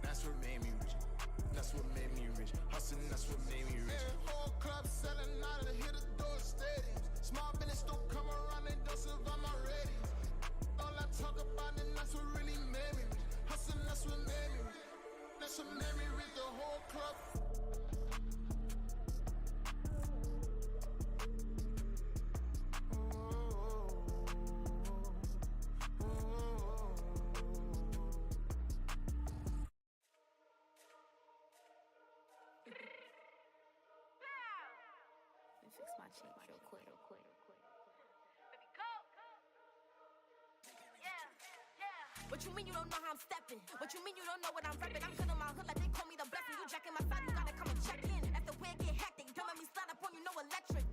that's what made me rich. That's what made me rich. Hustling, that's what made me rich. Whole club selling out of hit the door stadiums. Small business don't come around, they don't survive my ratings. All I talk about it, that's what really made me rich. Hustling, that's what made me rich. That's what made me rich. The whole club. Fix my cheek real quick. Baby, go. Yeah. What you mean you don't know how I'm stepping? What you mean you don't know what I'm repping? I'm good in my hood like they call me the blessing. You jacking my side, you gotta come and check in. That's the way it get hectic. Don't make me slide up on you, no electric.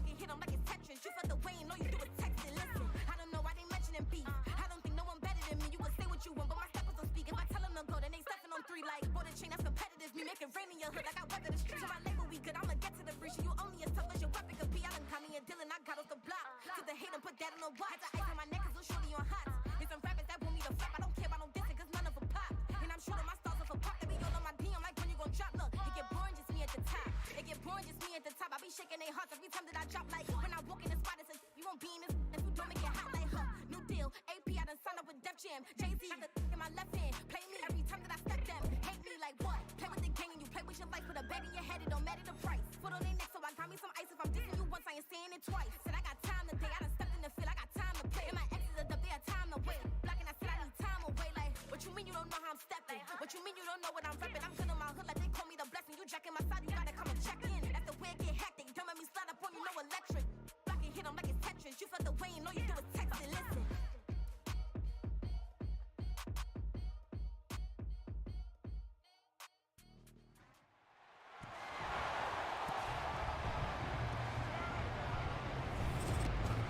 You hit them like it's Tetris. You felt the way and all you do is text and listen. I don't know why they mentioning beef. I don't think no one better than me. You would say what you want, but my steppers don't speak. If I tell them to go, then they stepping on 3 like bought a chain that's competitive. Me make it rain in your hood like I weather the streets. So my label we good, I'ma get to the breach. You only as tough as your weapon could be. I done caught me a deal and I got off the block. Took the hate and put that on the watch. Had the ice on my neck cause I'm shorty on hot. It's some rappers that want me to flop. I don't care about no dissing cause none of them pop. And I'm shooting my stars off a pop. They be all on my DM like when you gon' drop. Look, it get boring just me at the top. It get boring just me at the top. I be shaking their hearts every time that I drop. Like when I walk in the spot it says you won't be in this if you don't make it hot like her. New deal, AP I done signed up with Def Jam. Jay-Z got the in my left hand. Play me every time that I step them. Hate me like what? Play with the gang and you play with your life. With a bag in your head, it don't matter the price. Foot on their neck, so I got me some ice. If I'm dissing you once, I ain't saying it twice. Said I got time today, I done stepped in the field, I got time to play. And my exes are up, they had time to wait. Blocking, I said I need time away. Like, what you mean you don't know how I'm stepping? What you mean you don't know what I'm repping? I'm good in my hood like they call me the blessing. You jacking my side, you gotta come and check in. That's the way it get hectic. Don't make me slide up on you, no electric. Blocking, hit them like it's Tetris. You felt the way and all you do is text and listen.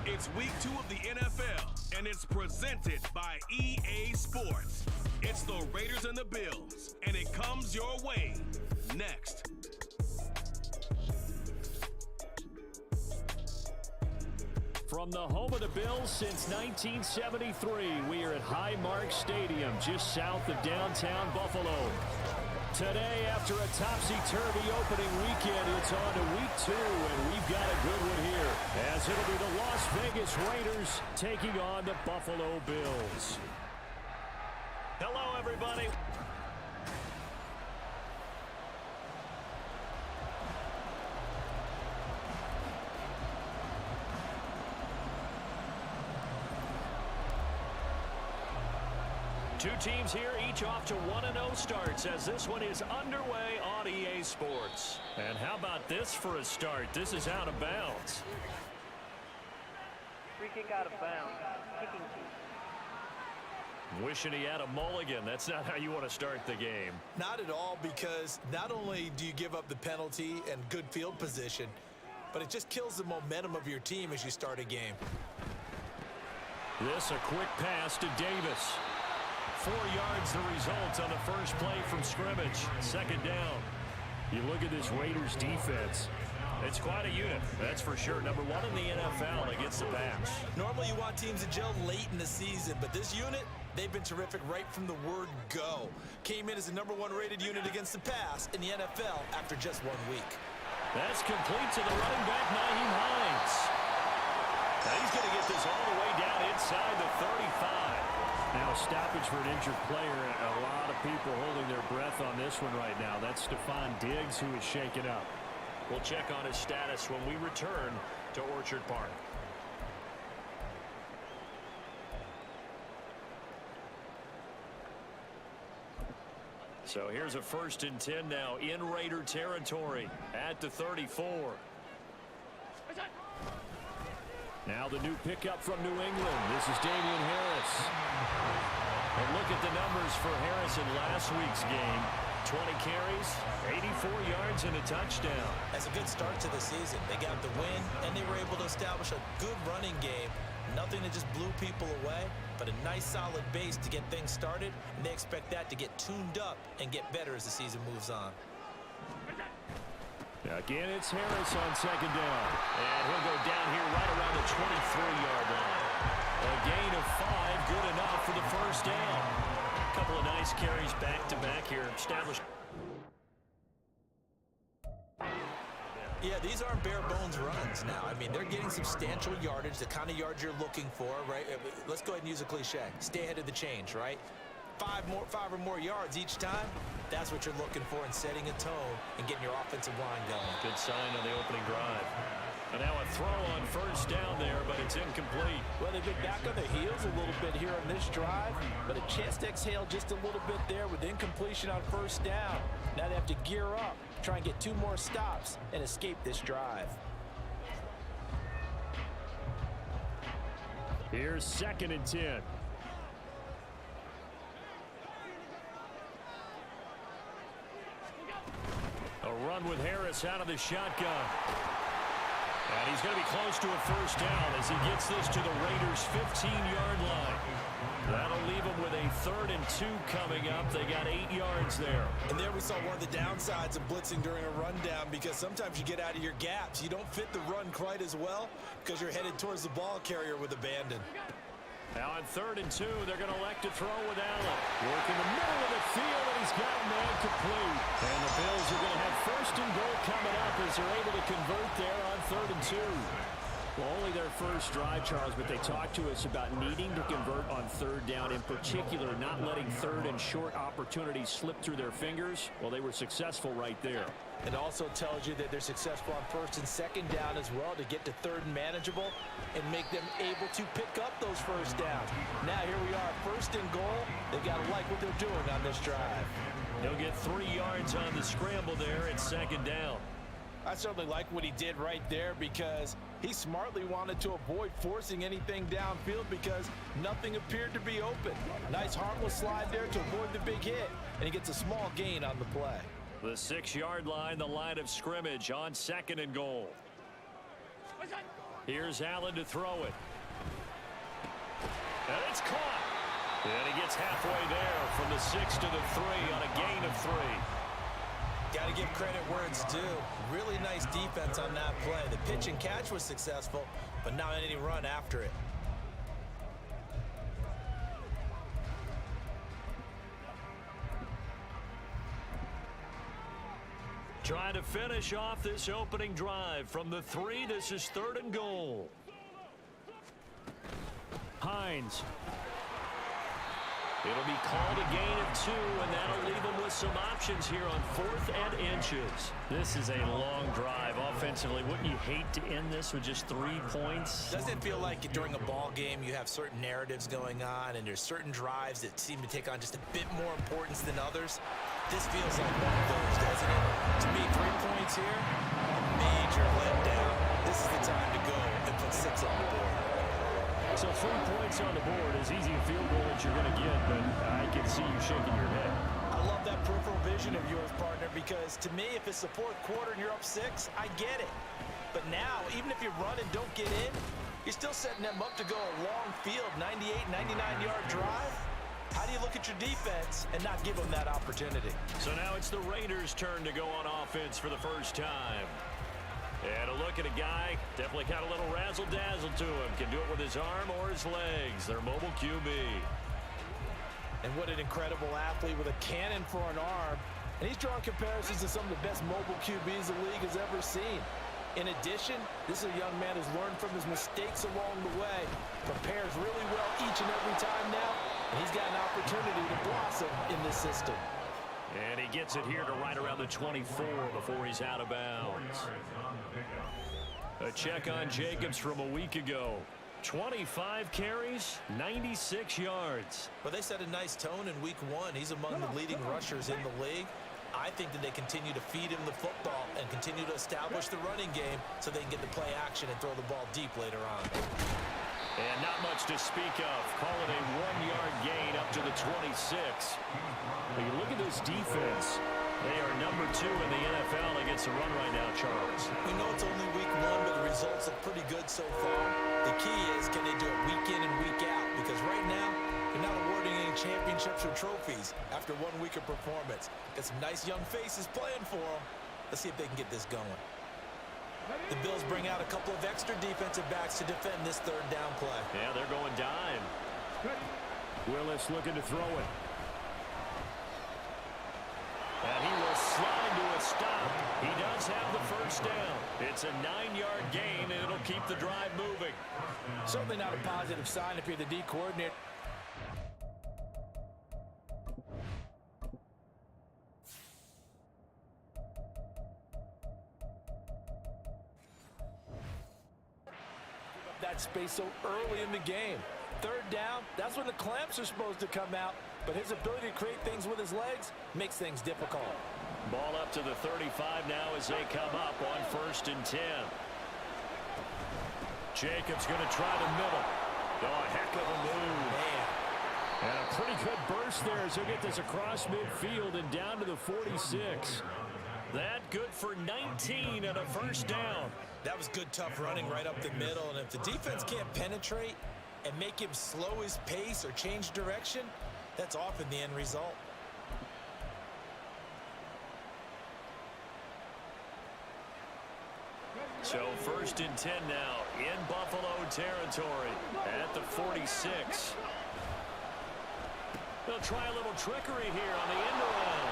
It's week 2 of the NFL, and it's presented by EA Sports. It's the Raiders and the Bills, and it comes your way next. From the home of the Bills since 1973, we are at Highmark Stadium, just south of downtown Buffalo. Today, after a topsy-turvy opening weekend, it's on to week 2, and we've got a good one here, as it'll be the Las Vegas Raiders taking on the Buffalo Bills. Hello, everybody. Two teams here, each off to 1-0 starts as this one is underway on EA Sports. And how about this for a start? This is out of bounds. Free kick out of bounds. Kicking team. Wishing he had a mulligan. That's not how you want to start the game. Not at all, because not only do you give up the penalty and good field position, but it just kills the momentum of your team as you start a game. This a quick pass to Davis. 4 yards the result on the first play from scrimmage. Second down. You look at this Raiders defense. It's quite a unit, that's for sure. Number 1 in the NFL against the pass. Normally you want teams to gel late in the season, but this unit, they've been terrific right from the word go. Came in as the number 1 rated unit against the pass in the NFL after just 1 week. That's complete to the running back, Nyheim Hines. Now he's going to get this all the way down inside the 35. Now a stoppage for an injured player. A lot of people holding their breath on this one right now. That's Stephon Diggs, who is shaken up. We'll check on his status when we return to Orchard Park. So here's a 1st and 10 now in Raider territory at the 34. Now the new pickup from New England. This is Damian Harris. And look at the numbers for Harris in last week's game. 20 carries, 84 yards, and a touchdown. That's a good start to the season. They got the win, and they were able to establish a good running game. Nothing that just blew people away, but a nice solid base to get things started, and they expect that to get tuned up and get better as the season moves on. Again, it's Harris on second down. And he'll go down here right around the 23-yard line. A gain of 5, good enough for the first down. A couple couple of nice carries back-to-back here. Established. Yeah, these aren't bare bones runs now. I mean, they're getting substantial yardage, the kind of yards you're looking for, right? Let's go ahead and use a cliche. Stay ahead of the change, right? Five or more yards each time. That's what you're looking for in setting a tone and getting your offensive line going. Good sign on the opening drive. And now a throw on first down there, but it's incomplete. Well, they've been back on the heels a little bit here on this drive, but a chance to exhale just a little bit there with incompletion on first down. Now they have to gear up, try and get 2 more stops, and escape this drive. Here's 2nd and 10. A run with Harris out of the shotgun. And he's going to be close to a first down as he gets this to the Raiders' 15-yard line. That'll leave them with a 3rd and 2 coming up. They got 8 yards there. And there we saw one of the downsides of blitzing during a rundown, because sometimes you get out of your gaps. You don't fit the run quite as well because you're headed towards the ball carrier with abandon. Now on 3rd and 2, they're going to elect to throw with Allen. Working the middle of the field, and he's got a man complete. And the Bills are going to have 1st and goal coming up as they're able to convert there on 3rd and 2. Well, only their first drive, Charles, but they talked to us about needing to convert on 3rd down, in particular not letting 3rd and short opportunities slip through their fingers. Well, they were successful right there. It also tells you that they're successful on 1st and 2nd down as well, to get to 3rd and manageable and make them able to pick up those first downs. Now here we are, 1st and goal. They've got to like what they're doing on this drive. They'll get 3 yards on the scramble there at 2nd down. I certainly like what he did right there, because he smartly wanted to avoid forcing anything downfield because nothing appeared to be open. Nice harmless slide there to avoid the big hit, and he gets a small gain on the play. The 6-yard line, the line of scrimmage on 2nd and goal. Here's Allen to throw it. And it's caught. And he gets halfway there from the 6 to the 3 on a gain of 3. Got to give credit where it's due. Really nice defense on that play. The pitch and catch was successful, but not any run after it. Trying to finish off this opening drive from the 3. This is 3rd and goal. Hines. It'll be called a gain of 2, and that'll leave them with some options here on 4th and inches. This is a long drive offensively. Wouldn't you hate to end this with just 3 points? Doesn't it feel like during a ball game you have certain narratives going on, and there's certain drives that seem to take on just a bit more importance than others? This feels like one of those, doesn't it? To me, 3 points here, a major letdown. This is the time to go and put 6 on the board. So 3 points on the board, as easy a field goal as you're going to get, but I can see you shaking your head. I love that peripheral vision of yours, partner, because to me, if it's the 4th quarter and you're up 6, I get it. But now, even if you run and don't get in, you're still setting them up to go a long field, 98, 99-yard drive. How do you look at your defense and not give them that opportunity? So now it's the Raiders' turn to go on offense for the first time. And a look at a guy, definitely got a little razzle-dazzle to him. Can do it with his arm or his legs. Their mobile QB. And what an incredible athlete with a cannon for an arm. And he's drawing comparisons to some of the best mobile QBs the league has ever seen. In addition, this is a young man who's learned from his mistakes along the way. Prepares really well each and every time now. And he's got an opportunity to blossom in this system. And he gets it here to right around the 24 before he's out of bounds. A check on Jacobs from a week ago. 25 carries, 96 yards. Well, they set a nice tone in week 1. He's among the leading rushers in the league. I think that they continue to feed him the football and continue to establish the running game so they can get the play action and throw the ball deep later on. And not much to speak of. Call it a 1-yard gain up to the 26. When you look at this defense, they are number 2 in the NFL against the run right now, Charles. We know it's only week 1, but the results look pretty good so far. The key is, can they do it week in and week out? Because right now, they're not awarding any championships or trophies after 1 week of performance. Got some nice young faces playing for them. Let's see if they can get this going. The Bills bring out a couple of extra defensive backs to defend this 3rd down play. Yeah, they're going dime. Willis looking to throw it. And he will slide to a stop. He does have the first down. It's a 9-yard gain, and it'll keep the drive moving. Certainly not a positive sign if you're the D coordinator. That space so early in the game. Third down, that's when the clamps are supposed to come out, but his ability to create things with his legs makes things difficult. Ball up to the 35 now as they come up on 1st and 10. Jacobs going to try the middle. Oh, a heck of a move. Man. And a pretty good burst there as he'll get this across midfield and down to the 46. That good for 19 and a first down. That was good, tough running right up the middle, and if the defense can't penetrate and make him slow his pace or change direction, that's often the end result. So 1st and 10 now in Buffalo territory at the 46. They'll try a little trickery here on the end around.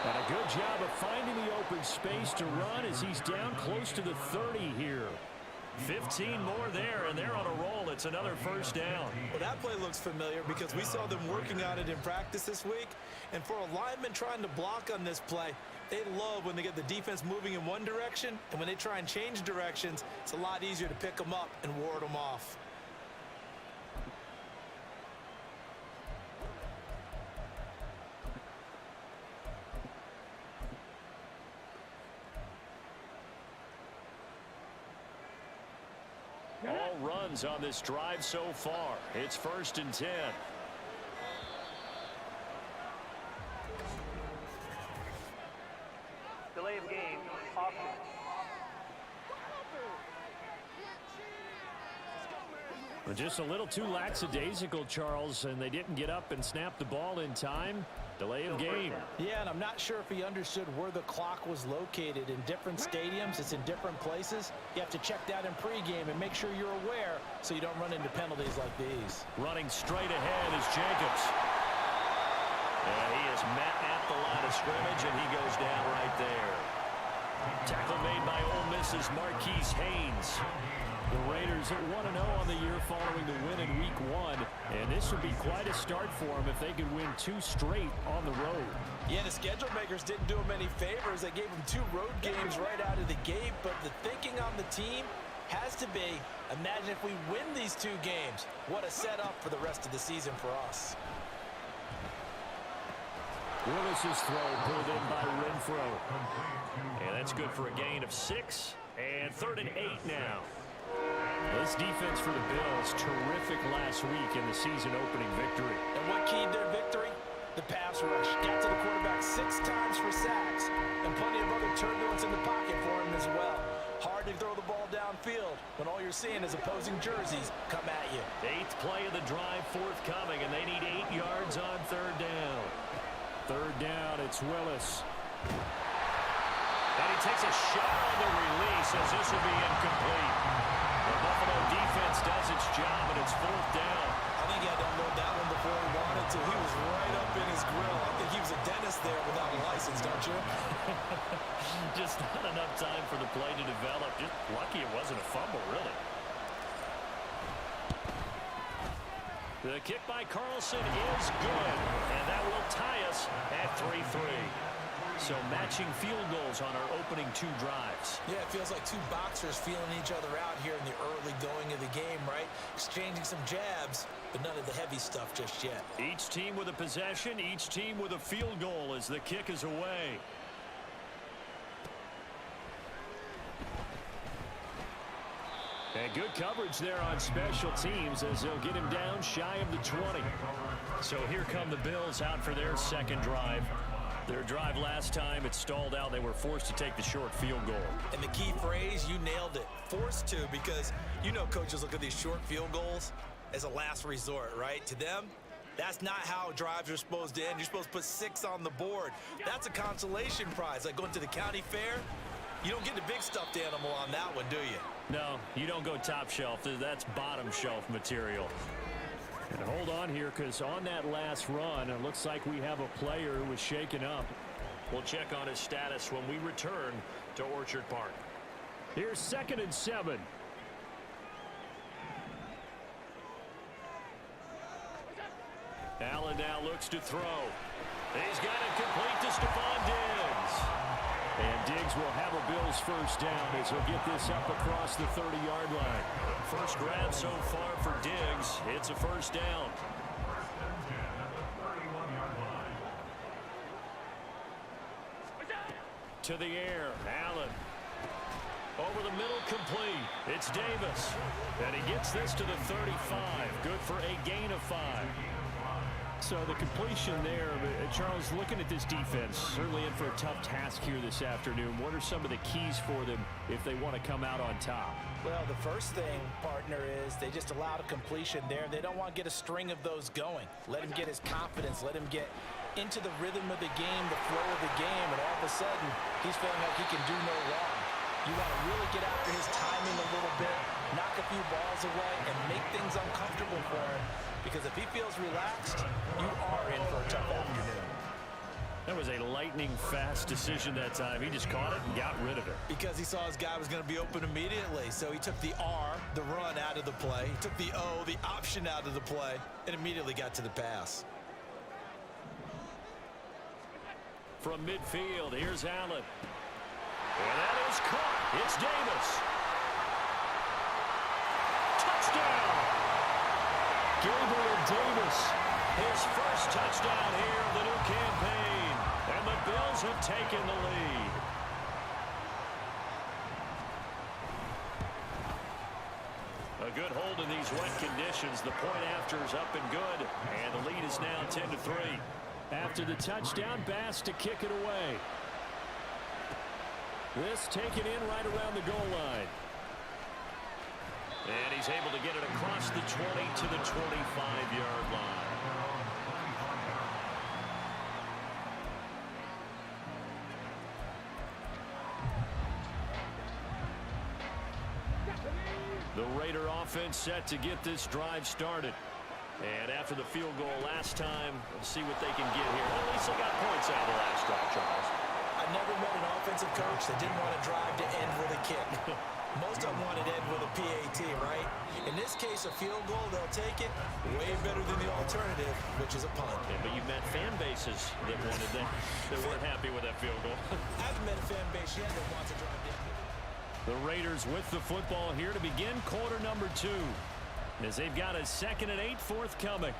And a good job of finding the open space to run as he's down close to the 30 here. 15 more there, and they're on a roll. It's another first down. Well, that play looks familiar because we saw them working on it in practice this week. And for a lineman trying to block on this play, they love when they get the defense moving in one direction, and when they try and change directions, it's a lot easier to pick them up and ward them off. All runs on this drive so far. It's 1st and 10. Delay of game. Option. Well, just a little too lackadaisical, Charles, and they didn't get up and snap the ball in time. Delay of game. Yeah, and I'm not sure if he understood where the clock was located. In different stadiums, it's in different places. You have to check that in pregame and make sure you're aware so you don't run into penalties like these. Running straight ahead is Jacobs. And he is met at the line of scrimmage, and he goes down right there. Tackle made by Ole Miss's Marquise Haynes. The Raiders at 1-0 on the year following the win in Week 1. And this would be quite a start for them if they could win 2 straight on the road. Yeah, the schedule makers didn't do them any favors. They gave them 2 road games right out of the gate. But the thinking on the team has to be, imagine if we win these 2 games. What a setup for the rest of the season for us. Willis's throw pulled in by Renfro. And that's good for a gain of 6. And 3rd and 8 now. This defense for the Bills, terrific last week in the season-opening victory. And what keyed their victory? The pass rush. Got to the quarterback 6 times for sacks, and plenty of other turbulence in the pocket for him as well. Hard to throw the ball downfield when all you're seeing is opposing jerseys come at you. 8th play of the drive forthcoming, and they need 8 yards on 3rd down. 3rd down, it's Willis. And he takes a shot on the release as this will be incomplete. The Buffalo defense does its job, and it's 4th down. I think he had to unload that one before he wanted to. He was right up in his grill. I think he was a dentist there without a license, don't you? Just not enough time for the play to develop. Just lucky it wasn't a fumble, really. The kick by Carlson is good, and that will tie us at 3-3. So matching field goals on our opening 2 drives. Yeah, it feels like 2 boxers feeling each other out here in the early going of the game, right? Exchanging some jabs, but none of the heavy stuff just yet. Each team with a possession, each team with a field goal as the kick is away. And good coverage there on special teams as they'll get him down shy of the 20. So here come the Bills out for their 2nd drive. Their drive last time, it stalled out. They were forced to take the short field goal. And the key phrase, you nailed it. Forced to, because you know coaches look at these short field goals as a last resort, right? To them, that's not how drives are supposed to end. You're supposed to put 6 on the board. That's a consolation prize. Like going to the county fair, you don't get the big stuffed animal on that one, do you? No, you don't go top shelf. That's bottom shelf material. And hold on here, because on that last run, it looks like we have a player who was shaken up. We'll check on his status when we return to Orchard Park. Here's 2nd and 7. Allen now looks to throw. He's got it complete to Stephon Diggs. And Diggs will have a Bills first down as he'll get this up across the 30-yard line. First grab so far for Diggs. It's a first down. To the air, Allen. Over the middle, complete. It's Davis. And he gets this to the 35. Good for a gain of 5. So the completion there, Charles, looking at this defense, certainly in for a tough task here this afternoon. What are some of the keys for them if they want to come out on top? Well, the first thing, partner, is they just allowed a completion there. They don't want to get a string of those going. Let him get his confidence. Let him get into the rhythm of the game, the flow of the game, and all of a sudden, he's feeling like he can do no wrong. You want to really get after his timing a little bit, knock a few balls away, and make things uncomfortable for him. Because if he feels relaxed, you are in for a tough afternoon. That was a lightning-fast decision that time. He just caught it and got rid of it. Because he saw his guy was going to be open immediately. So he took the R, the run, out of the play. He took the O, the option, out of the play, and immediately got to the pass. From midfield, here's Allen. And that is caught. It's Davis. Touchdown! Gabriel Davis, his first touchdown here of the new campaign. And the Bills have taken the lead. A good hold in these wet conditions. The point after is up and good. And the lead is now 10-3. After the touchdown, Bass to kick it away. This taken in right around the goal line. And he's able to get it across the 20 to the 25-yard line. The Raider offense set to get this drive started. And after the field goal last time, let's see what they can get here. At least they got points out of the last drive, Charles. I never met an offensive coach that didn't want to drive to end with a kick. Most of them wanted to end with a PAT, right? In this case, a field goal, they'll take it. Way better than the alternative, which is a punt. Yeah, but you've met fan bases that wanted that, that weren't happy with that field goal. I haven't met a fan base yet that wants to drive to end. The Raiders with the football here to begin quarter number 2. As they've got a 2nd and 8 forthcoming.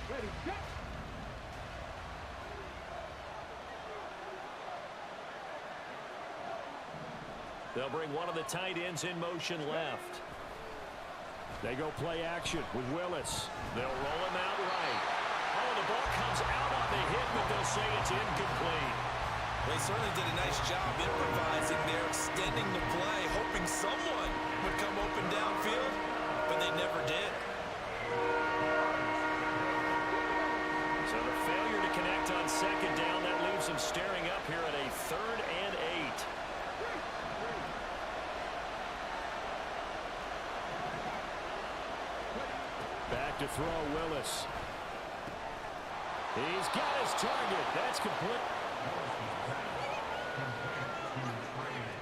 Ready, go! They'll bring one of the tight ends in motion left. They go play action with Willis. They'll roll him out right. Oh, the ball comes out on the hit, but they'll say it's incomplete. They certainly did a nice job improvising there, extending the play, hoping someone would come open downfield, but they never did. So the failure to connect on 2nd down, that leaves them staring up here at a 3rd and 8. Back to throw, Willis. He's got his target. That's complete.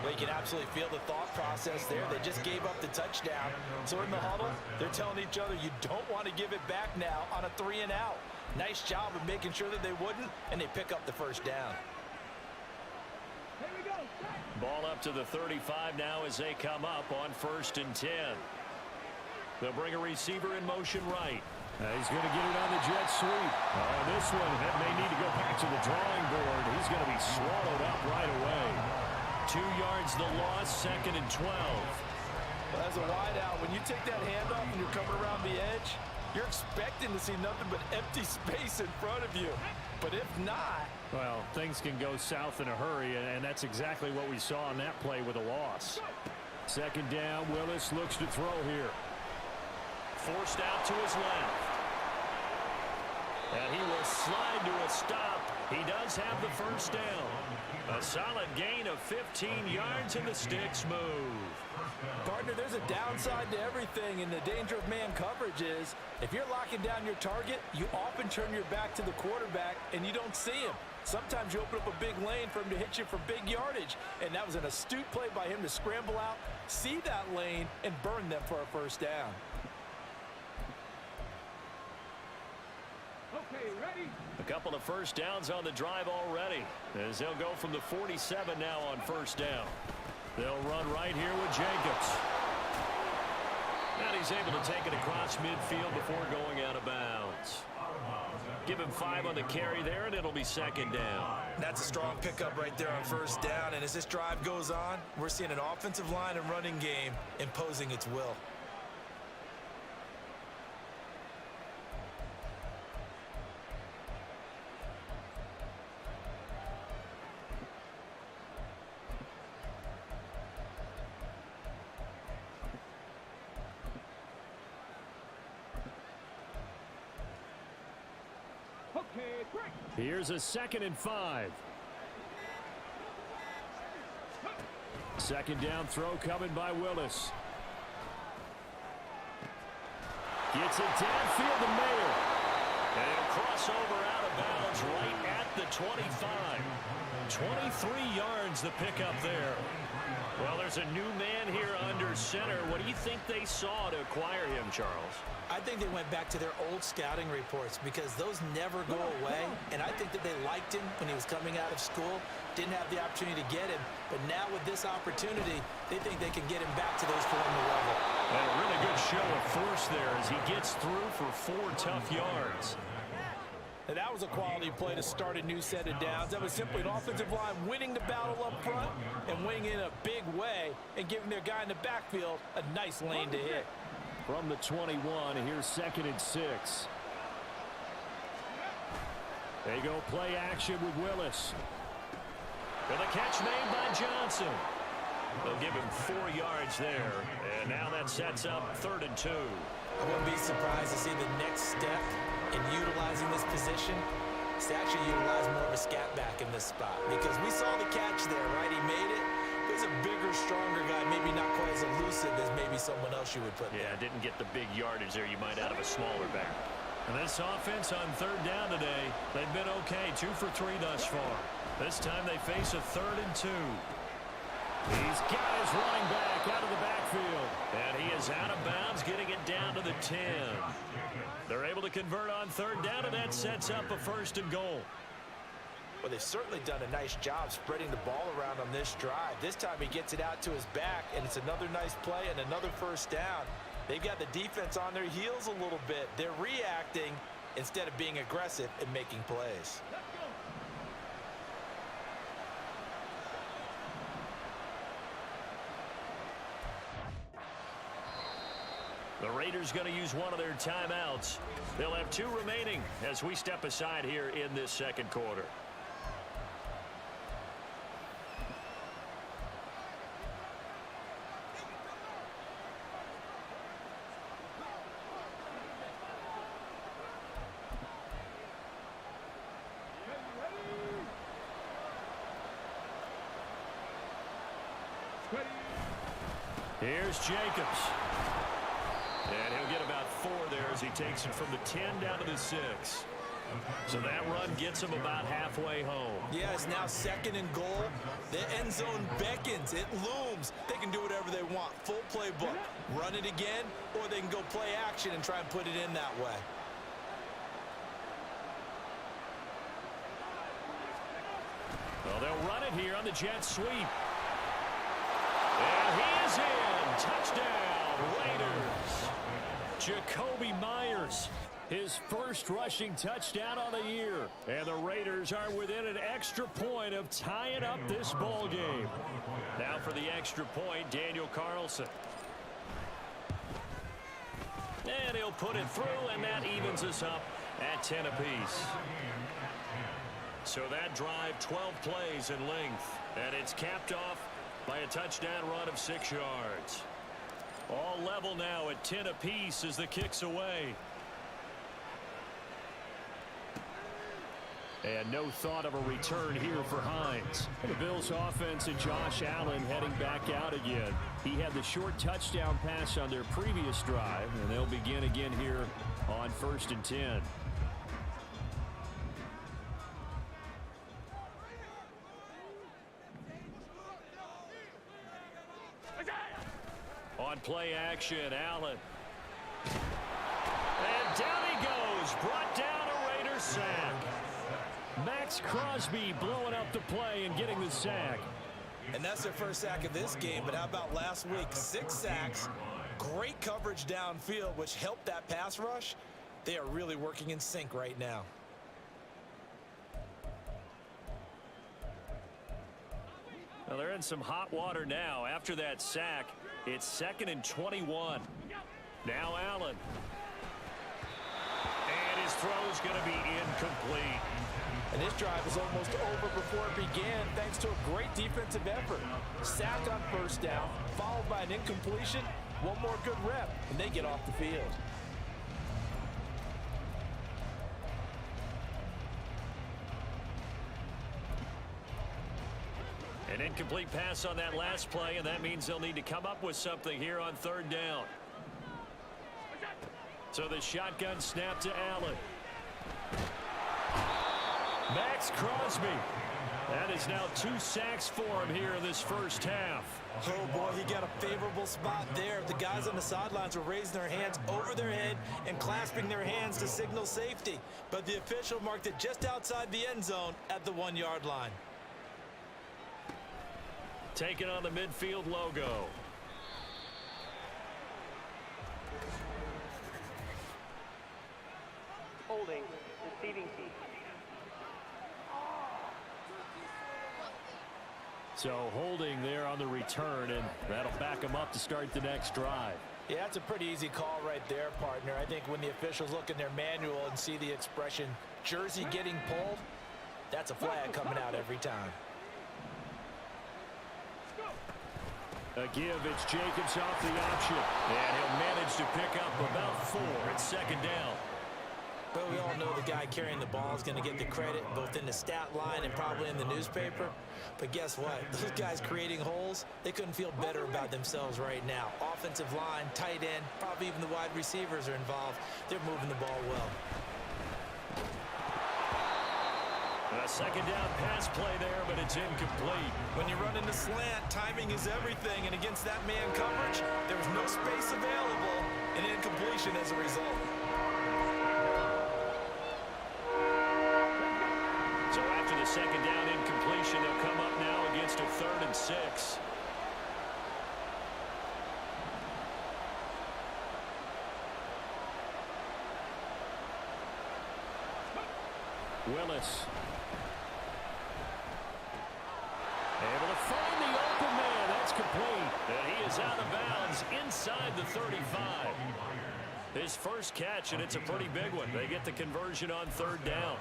Well, you can absolutely feel the thought process there. They just gave up the touchdown. So in the huddle, they're telling each other, you don't want to give it back now on a 3 and out. Nice job of making sure that they wouldn't, and they pick up the first down. Here we go. Ball up to the 35 now as they come up on 1st and 10. They'll bring a receiver in motion right. He's going to get it on the jet sweep. This one may need to go back to the drawing board. He's going to be swallowed up right away. 2 yards the loss, 2nd and 12. Well, as a wideout, when you take that handoff and you're coming around the edge, you're expecting to see nothing but empty space in front of you. But if not... Well, things can go south in a hurry, and that's exactly what we saw on that play with a loss. 2nd down, Willis looks to throw here. Forced out to his left. And he will slide to a stop He does have the first down. A solid gain of 15 yards, and the sticks move. Partner, there's a downside to everything, and the danger of man coverage is if you're locking down your target, you often turn your back to the quarterback and you don't see him. Sometimes you open up a big lane for him to hit you for big yardage, and that was an astute play by him to scramble out, see that lane, and burn them for a first down. Okay, ready? A couple of first downs on the drive already, as they'll go from the 47 now on first down. They'll run right here with Jacobs. And he's able to take it across midfield before going out of bounds. Give him 5 on the carry there, and it'll be second down. That's a strong pickup right there on first down, and as this drive goes on, we're seeing an offensive line and running game imposing its will. Here's a 2nd and 5. Second down throw coming by Willis. Gets it downfield to Mayer. And he'll cross over out of bounds right at the 25. 23 yards the pickup there. Well, there's a new man here under center. What do you think they saw to acquire him, Charles? I think they went back to their old scouting reports because those never go away, and I think that they liked him when he was coming out of school, didn't have the opportunity to get him, but now with this opportunity, they think they can get him back to those former level. And a really good show of force there as he gets through for 4 tough yards. And that was a quality play to start a new set of downs. That was simply an offensive line winning the battle up front and winning in a big way and giving their guy in the backfield a nice lane to hit. From the 21, here's 2nd and 6. They go play action with Willis. And the catch made by Johnson. They'll give him 4 yards there. And now that sets up 3rd and 2. I wouldn't be surprised to see the next step in utilizing this position is to actually utilize more of a scat back in this spot. Because we saw the catch there, right? He made it. There's a bigger, stronger guy, maybe not quite as elusive as maybe someone else you would put there. Yeah, didn't get the big yardage there you might out of a smaller back. And this offense on 3rd down today, they've been okay, 2 for 3 thus far. This time they face a 3rd and 2. He's got his running back out of the backfield. And he is out of bounds, getting it down to the 10. They're able to convert on 3rd down, and that sets up a 1st and goal. Well, they've certainly done a nice job spreading the ball around on this drive. This time he gets it out to his back, and it's another nice play and another 1st down. They've got the defense on their heels a little bit. They're reacting instead of being aggressive and making plays. The Raiders going to use one of their timeouts. They'll have 2 remaining as we step aside here in this 2nd quarter. Here's Jacobs. And he'll get about 4 there as he takes it from the 10 down to the 6. So that run gets him about halfway home. Yeah, it's now 2nd and goal. The end zone beckons. It looms. They can do whatever they want. Full playbook. Run it again, or they can go play action and try and put it in that way. Well, they'll run it here on the jet sweep. And he is in. Touchdown, Raiders. Jacoby Myers, his first rushing touchdown on the year. And the Raiders are within an extra point of tying up this ball game. Now for the extra point, Daniel Carlson. And he'll put it through, and that evens us up at 10 apiece. So that drive, 12 plays in length, and it's capped off by a touchdown run of 6 yards. All level now at 10 apiece as the kick's away. And no thought of a return here for Hines. The Bills offense and Josh Allen heading back out again. He had the short touchdown pass on their previous drive, and they'll begin again here on 1st and 10. On play action, Allen. And down he goes. Brought down a Raiders sack. Max Crosby blowing up the play and getting the sack. And that's their first sack of this game, but how about last week? 6 sacks, great coverage downfield, which helped that pass rush. They are really working in sync right now. Well, they're in some hot water now. After that sack, it's 2nd and 21. Now Allen. And his throw's going to be incomplete. And this drive is almost over before it began thanks to a great defensive effort. Sack on 1st down, followed by an incompletion. One more good rep, and they get off the field. An incomplete pass on that last play, and that means they'll need to come up with something here on 3rd down. So the shotgun snap to Allen. Max Crosby. That is now 2 sacks for him here in this first half. Oh, boy, he got a favorable spot there. The guys on the sidelines were raising their hands over their head and clasping their hands to signal safety. But the official marked it just outside the end zone at the 1-yard line. Taking on the midfield logo. Holding, receiving team. So holding there on the return, and that'll back them up to start the next drive. Yeah, that's a pretty easy call right there, partner. I think when the officials look in their manual and see the expression jersey getting pulled, that's a flag coming out every time. A give, it's Jacobs off the option, and he'll manage to pick up about 4 at 2nd down. But we all know the guy carrying the ball is going to get the credit both in the stat line and probably in the newspaper. But guess what? Those guys creating holes, they couldn't feel better about themselves right now. Offensive line, tight end, probably even the wide receivers are involved. They're moving the ball well. A 2nd down pass play there, but it's incomplete. When you run into slant, timing is everything. And against that man coverage, there was no space available and incompletion as a result. So after the 2nd down incompletion, they'll come up now against a 3rd and 6. Willis. Able to find the open man. That's complete. And he is out of bounds inside the 35. His first catch, and it's a pretty big one. They get the conversion on 3rd down.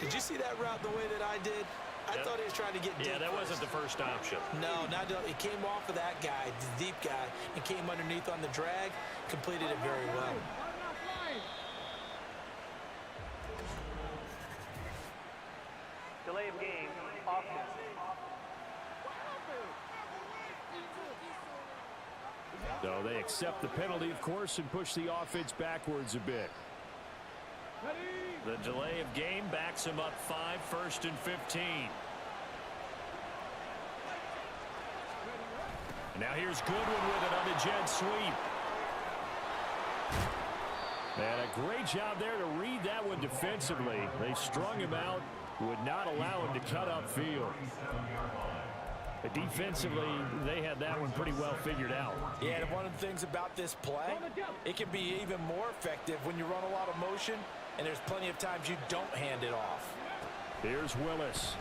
Did you see that route the way that I did? I thought he was trying to get deep. Yeah, that wasn't the first option. No, not he came off of that guy, the deep guy, and came underneath on the drag, completed it very well. Delay of game, option. So they accept the penalty, of course, and push the offense backwards a bit. The delay of game backs him up 5, 1st and 15. And now here's Goodwin with it on the jet sweep. And a great job there to read that one defensively. They strung him out, would not allow him to cut upfield. But defensively, they had that one pretty well figured out. Yeah, and one of the things about this play, it can be even more effective when you run a lot of motion, and there's plenty of times you don't hand it off. Here's Willis.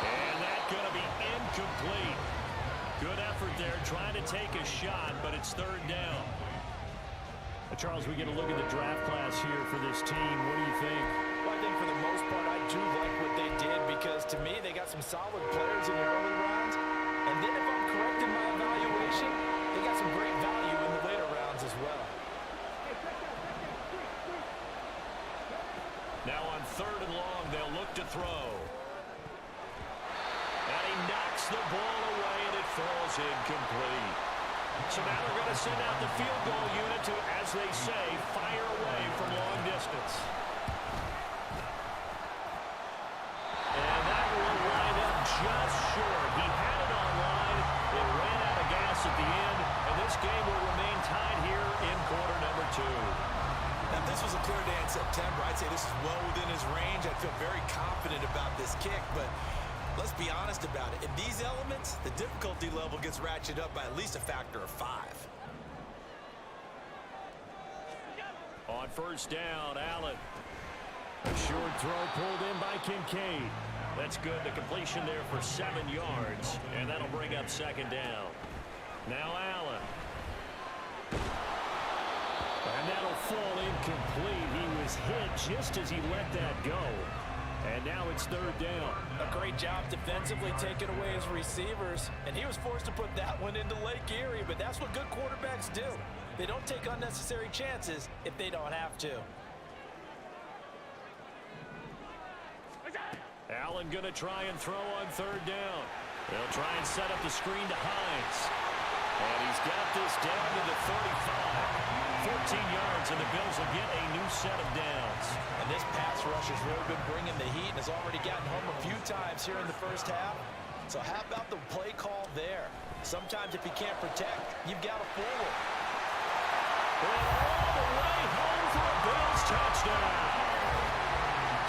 And that's going to be incomplete. Good effort there, trying to take a shot, but it's 3rd down. Charles, we get a look at the draft class here for this team. What do you think? Well, I think for the most part, I do like what they did because, to me, they got some solid players in the early rounds. And then if I'm correct in my evaluation, they got some great value in the later rounds as well. 3rd and long. They'll look to throw. And he knocks the ball away, and it falls incomplete. So now they're going to send out the field goal unit to, as they say, fire away from long distance. And that will line up just short. He had it on line. It ran out of gas at the end, and this game will remain tied here in quarter number 2. Now, if this was a clear day in September, I'd say this is well within his range. I'd feel very confident about this kick, but let's be honest about it. In these elements, the difficulty level gets ratcheted up by at least a factor of 5. On 1st down, Allen. A short throw pulled in by Kincaid. That's good. The completion there for 7 yards, and that'll bring up 2nd down. Now Allen. And that'll fall incomplete. He was hit just as he let that go. And now it's 3rd down. A great job defensively taking away his receivers, and he was forced to put that one into Lake Erie, but that's what good quarterbacks do. They don't take unnecessary chances if they don't have to. Allen going to try and throw on 3rd down. They'll try and set up the screen to Hines. And he's got this down to the 35. 14 yards, and the Bills will get a new set of downs. And this pass rush has really been bringing the heat and has already gotten home a few times here in the 1st half. So how about the play call there? Sometimes if you can't protect, you've got to forward. And all the way home for a Bills touchdown.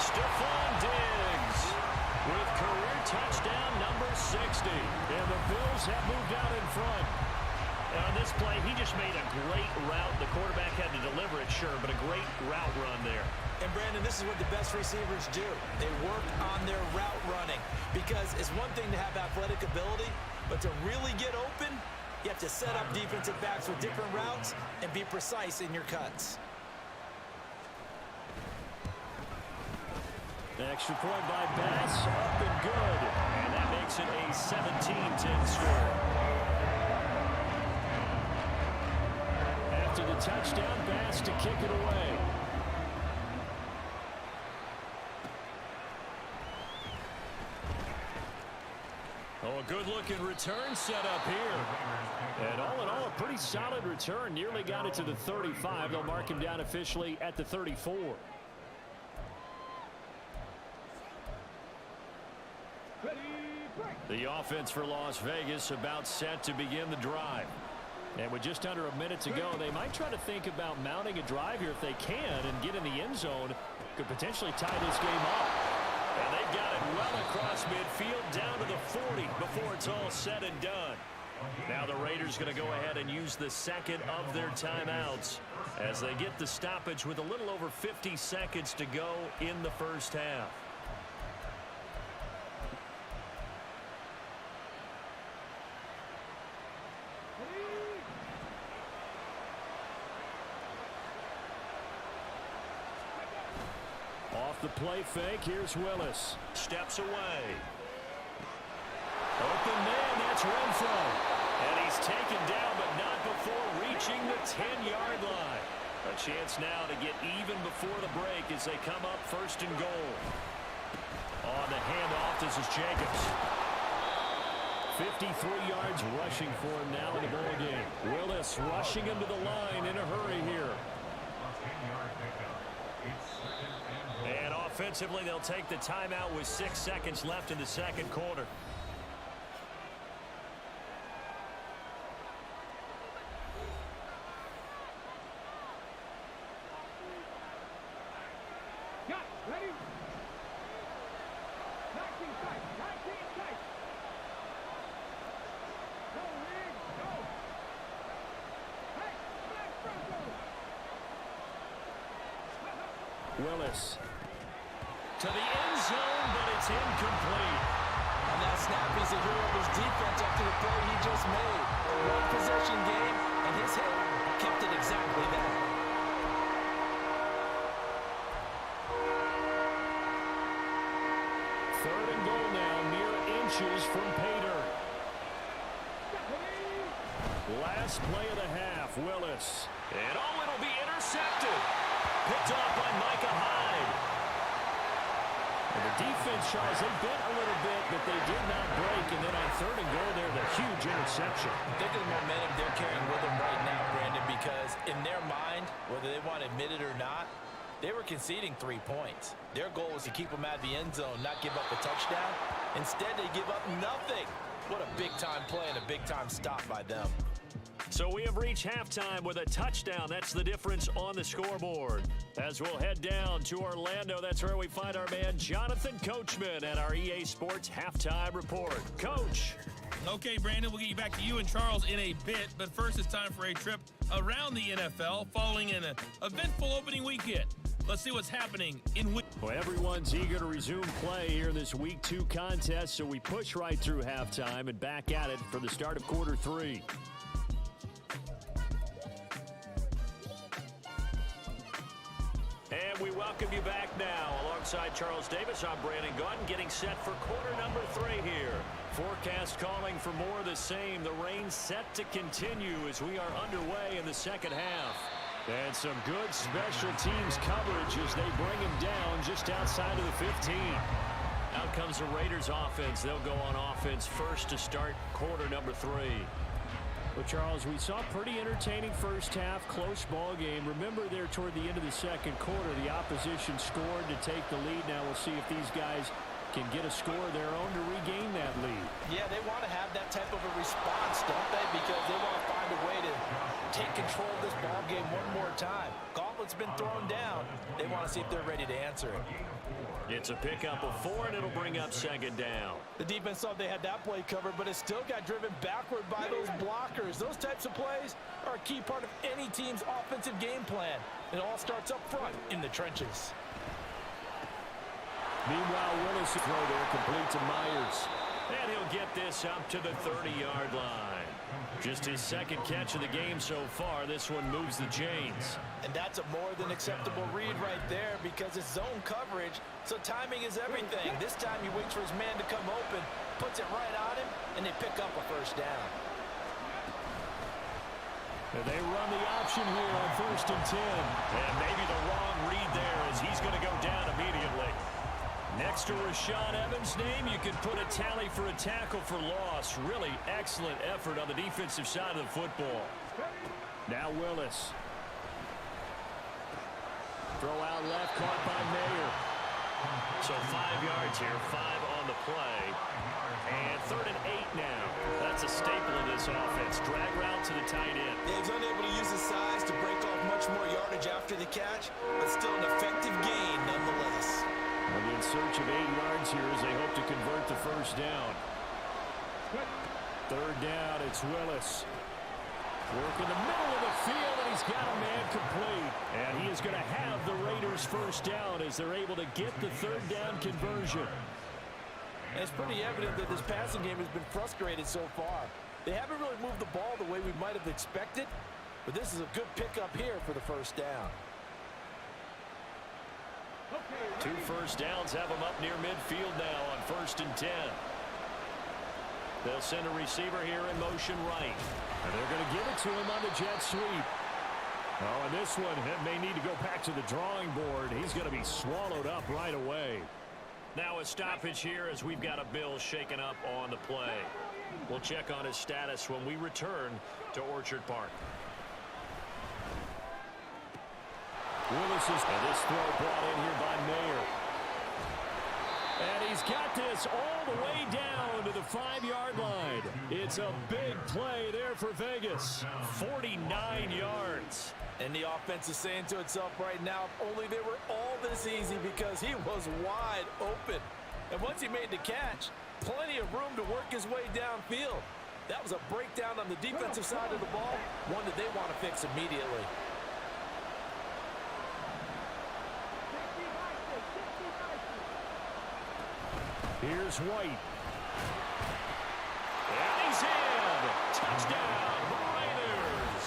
Stephon Diggs with career touchdown number 60. And the Bills have moved out in front. And on this play, he just made a great route. The quarterback had to deliver it, sure, but a great route run there. And, Brandon, this is what the best receivers do. They work on their route running because it's one thing to have athletic ability, but to really get open, you have to set up defensive backs with different routes and be precise in your cuts. The extra point by Bass, up and good. And that makes it a 17-10 score. After the touchdown, Bass to kick it away. Oh, a good-looking return set up here. And all in all, a pretty solid return. Nearly got it to the 35. They'll mark him down officially at the 34. The offense for Las Vegas about set to begin the drive. And with just under a minute to go, they might try to think about mounting a drive here if they can and get in the end zone. Could potentially tie this game up. And they've got it well across midfield down to the 40 before it's all said and done. Now the Raiders going to go ahead and use the second of their timeouts as they get the stoppage with a little over 50 seconds to go in the 1st half. Off the play fake, here's Willis. Steps away. Open man, that's Renfro. And he's taken down, but not before reaching the 10-yard line. A chance now to get even before the break as they come up 1st and goal. On the handoff, this is Jacobs. 53 yards rushing for him now in the ball game. Willis rushing him to the line in a hurry here. And offensively, they'll take the timeout with 6 seconds left in the 2nd quarter. Willis to the end zone, but it's incomplete. On that snap, he's a hero of his defense after the play he just made. A one-possession game, and his hit kept it exactly that. Third and goal now, mere inches from Pater. Last play of the half, Willis. And it'll be intercepted. Picked off by Micah Hyde. And the defense, Charles, they bent a little bit, but they did not break. And then on 3rd and goal there, the huge interception. Think of the momentum they're carrying with them right now, Brandon, because in their mind, whether they want to admit it or not, they were conceding 3 points. Their goal was to keep them out of the end zone, not give up a touchdown. Instead, they give up nothing. What a big-time play and a big-time stop by them. So we have reached halftime with a touchdown. That's the difference on the scoreboard. As we'll head down to Orlando, that's where we find our man Jonathan Coachman at our EA Sports Halftime Report. Coach. Okay, Brandon, we'll get you back to you and Charles in a bit, but first it's time for a trip around the NFL following an eventful opening weekend. Let's see what's happening in week. Well, everyone's eager to resume play here in this Week 2 contest, so we push right through halftime and back at it for the start of quarter 3. And we welcome you back now. Alongside Charles Davis, I'm Brandon Gunn, getting set for quarter number 3 here. Forecast calling for more of the same. The rain set to continue as we are underway in the second half. And some good special teams coverage as they bring him down just outside of the 15. Out comes the Raiders offense. They'll go on offense first to start quarter number 3. Well, Charles, we saw a pretty entertaining first half, close ball game. Remember there toward the end of the second quarter, the opposition scored to take the lead. Now we'll see if these guys can get a score of their own to regain that lead. Yeah, they want to have that type of a response, don't they? Because they want to find a way to take control of this ball game one more time. Gauntlet's been thrown down. They want to see if they're ready to answer it. It's a pickup of 4, and it'll bring up second down. The defense thought they had that play covered, but it still got driven backward by those blockers. Those types of plays are a key part of any team's offensive game plan. It all starts up front in the trenches. Meanwhile, Willis' throw there complete to Myers. And he'll get this up to the 30-yard line. Just his second catch of the game so far. This one moves the chains. And that's a more than acceptable read right there because it's zone coverage, so timing is everything. This time he waits for his man to come open, puts it right on him, and they pick up a first down. And they run the option here on 1st and 10. And maybe the wrong read there as he's going to go down immediately. Next to Rashaan Evans' name, you could put a tally for a tackle for loss. Really excellent effort on the defensive side of the football. Now Willis. Throw out left, caught by Mayer. So 5 yards here, 5 on the play. And 3rd and 8 now. That's a staple of this offense. Drag route to the tight end. Yeah, he's unable to use his size to break off much more yardage after the catch, but still an effective gain nonetheless. And in search of 8 yards here as they hope to convert the first down. 3rd down, it's Willis. Work in the middle of the field, and he's got a man complete. And he is going to have the Raiders first down as they're able to get the 3rd down conversion. And it's pretty evident that this passing game has been frustrated so far. They haven't really moved the ball the way we might have expected, but this is a good pickup here for the first down. 2 first downs have them up near midfield now on 1st and 10. They'll send a receiver here in motion right. And they're going to give it to him on the jet sweep. Oh, and this one may need to go back to the drawing board. He's going to be swallowed up right away. Now a stoppage here as we've got a Bill shaken up on the play. We'll check on his status when we return to Orchard Park. Willis is, and this throw brought in here by Mayer. And he's got this all the way down to the 5-yard line. It's a big play there for Vegas. 49 yards. And the offense is saying to itself right now, if only they were all this easy because he was wide open. And once he made the catch, plenty of room to work his way downfield. That was a breakdown on the defensive side of the ball, one that they want to fix immediately. Here's White. And he's in. Touchdown, Raiders.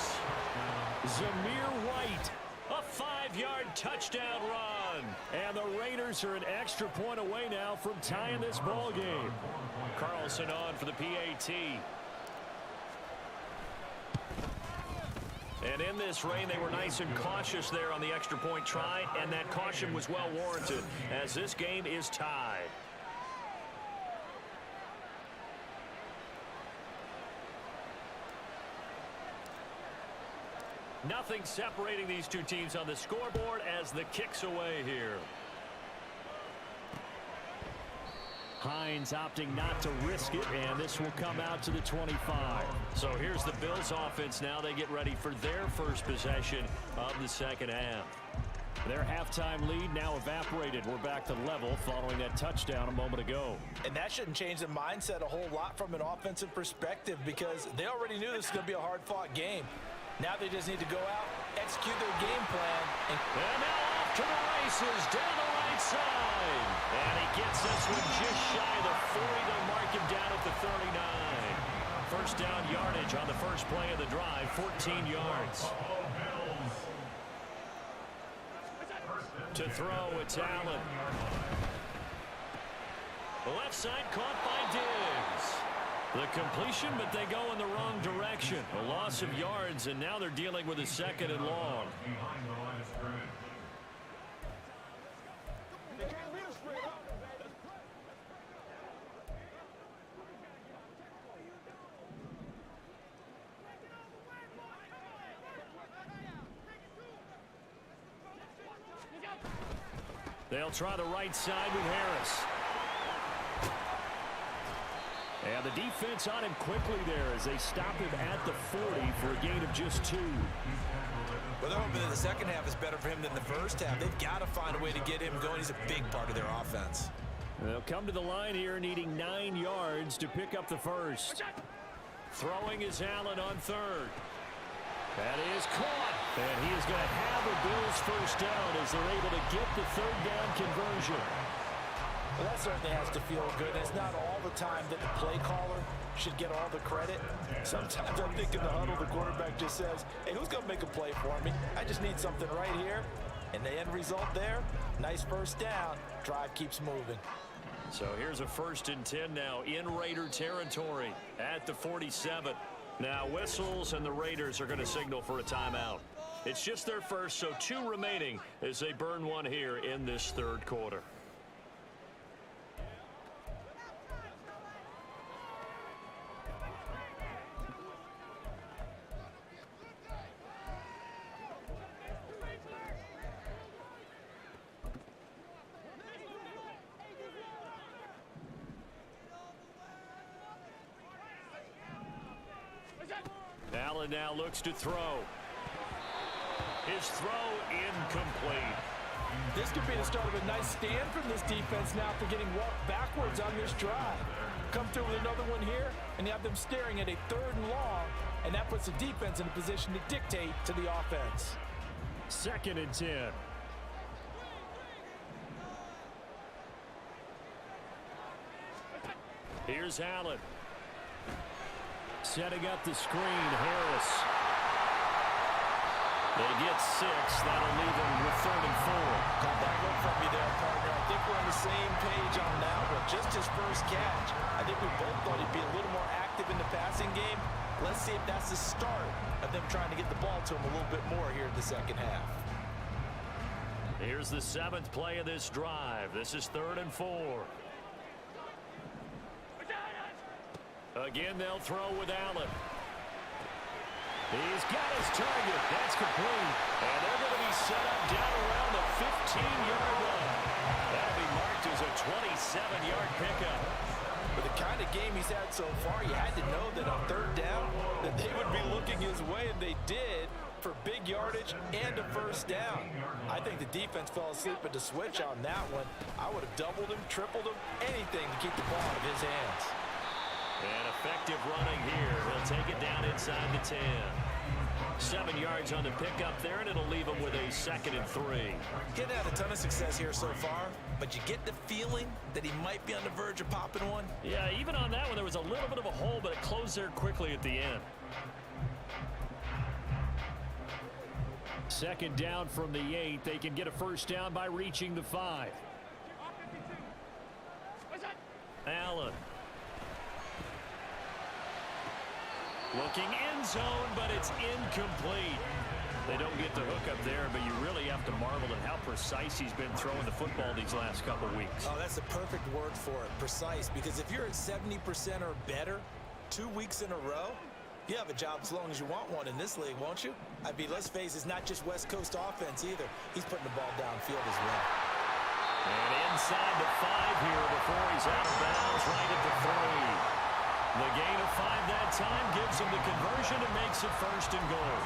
Zamir White, a 5-yard touchdown run. And the Raiders are an extra point away now from tying this ball game. Carlson on for the PAT. And in this rain, they were nice and cautious there on the extra point try, and that caution was well warranted as this game is tied. Nothing separating these two teams on the scoreboard as the kick's away here. Hines opting not to risk it, and this will come out to the 25. So here's the Bills offense now. They get ready for their first possession of the second half. Their halftime lead now evaporated. We're back to level following that touchdown a moment ago. And that shouldn't change the mindset a whole lot from an offensive perspective because they already knew this was going to be a hard-fought game. Now they just need to go out, execute their game plan. And now off to the races down the right side. And he gets this one just shy of the 40. They'll mark him down at the 39. First down yardage on the first play of the drive, 14 yards. To throw, it's Allen. The left side caught by Diggs. The completion, but they go in the wrong direction. A loss of yards, and now they're dealing with a second and long. They'll try the right side with Harris. And the defense on him quickly there as they stop him at the 40 for a gain of just 2. Well, they're hoping that the second half is better for him than the first half. They've got to find a way to get him going. He's a big part of their offense. They'll come to the line here needing 9 yards to pick up the first. Throwing is Allen on third. That is caught. And he is going to have the Bills first down as they're able to get the third down conversion. Well, that certainly has to feel good. It's not all the time that the play caller should get all the credit. Sometimes I think in the huddle, the quarterback just says, hey, who's going to make a play for me? I just need something right here. And the end result there, nice first down. Drive keeps moving. So here's a 1st and 10 now in Raider territory at the 47. Now whistles and the Raiders are going to signal for a timeout. It's just their first, so 2 remaining as they burn one here in this third quarter. Allen now looks to throw. His throw incomplete. This could be the start of a nice stand from this defense now after getting walked backwards on this drive. Come through with another one here, and you have them staring at a 3rd and long, and that puts the defense in a position to dictate to the offense. 2nd and 10. Here's Allen. Setting up the screen, Harris. They get 6. That'll leave them with 3rd and 4. Got that look from you there, partner. I think we're on the same page on that one. Just his first catch. I think we both thought he'd be a little more active in the passing game. Let's see if that's the start of them trying to get the ball to him a little bit more here in the second half. Here's the 7th play of this drive. This is 3rd and 4. Again, they'll throw with Allen. He's got his target. That's complete. And they're going to be set up down around the 15-yard line. That'll be marked as a 27-yard pickup. With the kind of game he's had so far, you had to know that on 3rd down that they would be looking his way, and they did for big yardage and a first down. I think the defense fell asleep at the switch on that one. I would have doubled him, tripled him, anything to keep the ball out of his hands. And effective running here. He'll take it down inside the 10. 7 yards on the pickup there, and it'll leave him with a 2nd and 3. Getting had a ton of success here so far, but you get the feeling that he might be on the verge of popping one. Yeah, even on that one, there was a little bit of a hole, but it closed there quickly at the end. 2nd down from the 8. They can get a first down by reaching the 5. Looking end zone, but it's incomplete. They don't get the hook up there, but you really have to marvel at how precise he's been throwing the football these last couple weeks. Oh, that's the perfect word for it, precise. Because if you're at 70% or better 2 weeks in a row, you have a job as long as you want one in this league, won't you? I mean, let's face it, it's not just West Coast offense either. He's putting the ball downfield as well. And inside the 5 here before he's out of bounds, right at the 3. The gain of 5 that time gives him the conversion and makes it 1st and goal.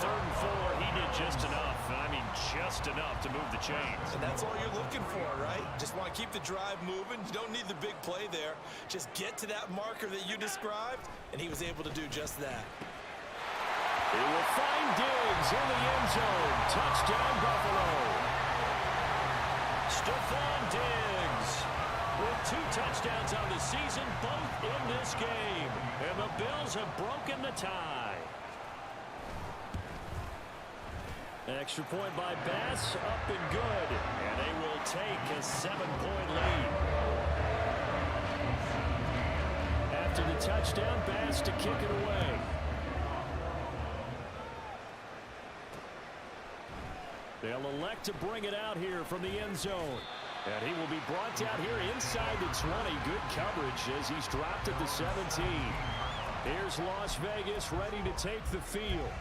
3rd and 4, he did just enough. I mean, just enough to move the chains. And that's all you're looking for, right? Just want to keep the drive moving. You don't need the big play there. Just get to that marker that you described, and he was able to do just that. He will find Diggs in the end zone. Touchdown, Buffalo. Stephon Diggs with 2 touchdowns on the season, both in this game. And the Bills have broken the tie. Extra point by Bass, up and good. And they will take a 7-point lead. After the touchdown, Bass to kick it away. They'll elect to bring it out here from the end zone. And he will be brought down here inside the 20. Good coverage as he's dropped at the 17. Here's Las Vegas ready to take the field.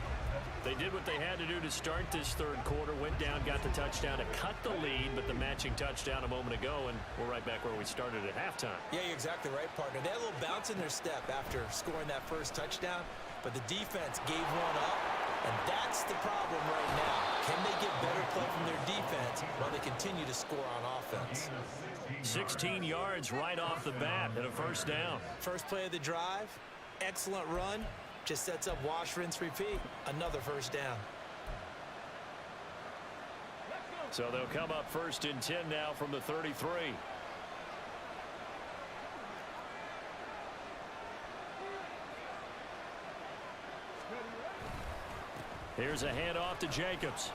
They did what they had to do to start this 3rd quarter. Went down, got the touchdown to cut the lead, but the matching touchdown a moment ago, and we're right back where we started at halftime. Yeah, you're exactly right, partner. They had a little bounce in their step after scoring that first touchdown, but the defense gave one up, and that's the problem right now. Can they get better play from their defense while they continue to score on offense? 16 yards right off the bat and a 1st down. First play of the drive, excellent run. Just sets up wash, rinse, repeat. Another 1st down. So they'll come up 1st and 10 now from the 33. Here's a handoff to Jacobs.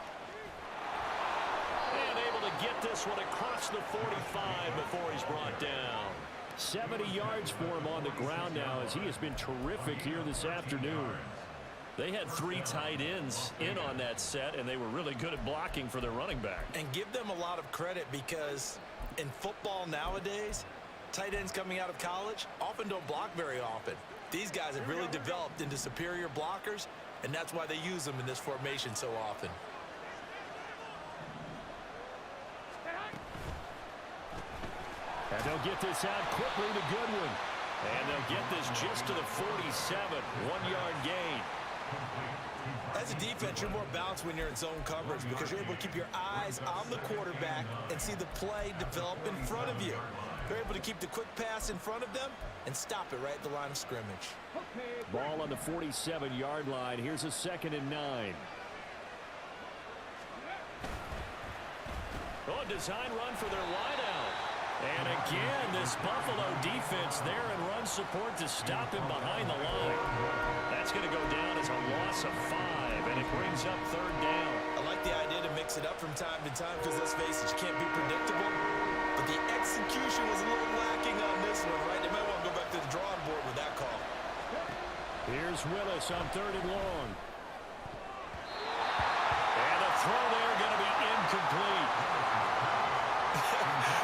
And able to get this one across the 45 before he's brought down. 70 yards for him on the ground now as he has been terrific here this afternoon. They had 3 tight ends in on that set, and they were really good at blocking for their running back. And give them a lot of credit because in football nowadays, tight ends coming out of college often don't block very often. These guys have really developed into superior blockers, and that's why they use them in this formation so often. And they'll get this out quickly to Goodwin. And they'll get this just to the 47. 1-yard gain. As a defense, you're more balanced when you're in zone coverage because you're able to keep your eyes on the quarterback and see the play develop in front of you. You're able to keep the quick pass in front of them and stop it right at the line of scrimmage. Ball on the 47-yard line. Here's a 2nd and 9. Oh, design run for their wideout. And again, this Buffalo defense there in run support to stop him behind the line. That's going to go down as a loss of 5, and it brings up 3rd down. I like the idea to mix it up from time to time because, let's face it, you can't be predictable. But the execution was a little lacking on this one, right? They might want to go back to the drawing board with that call. Here's Willis on 3rd and long. And a throw there going to be incomplete.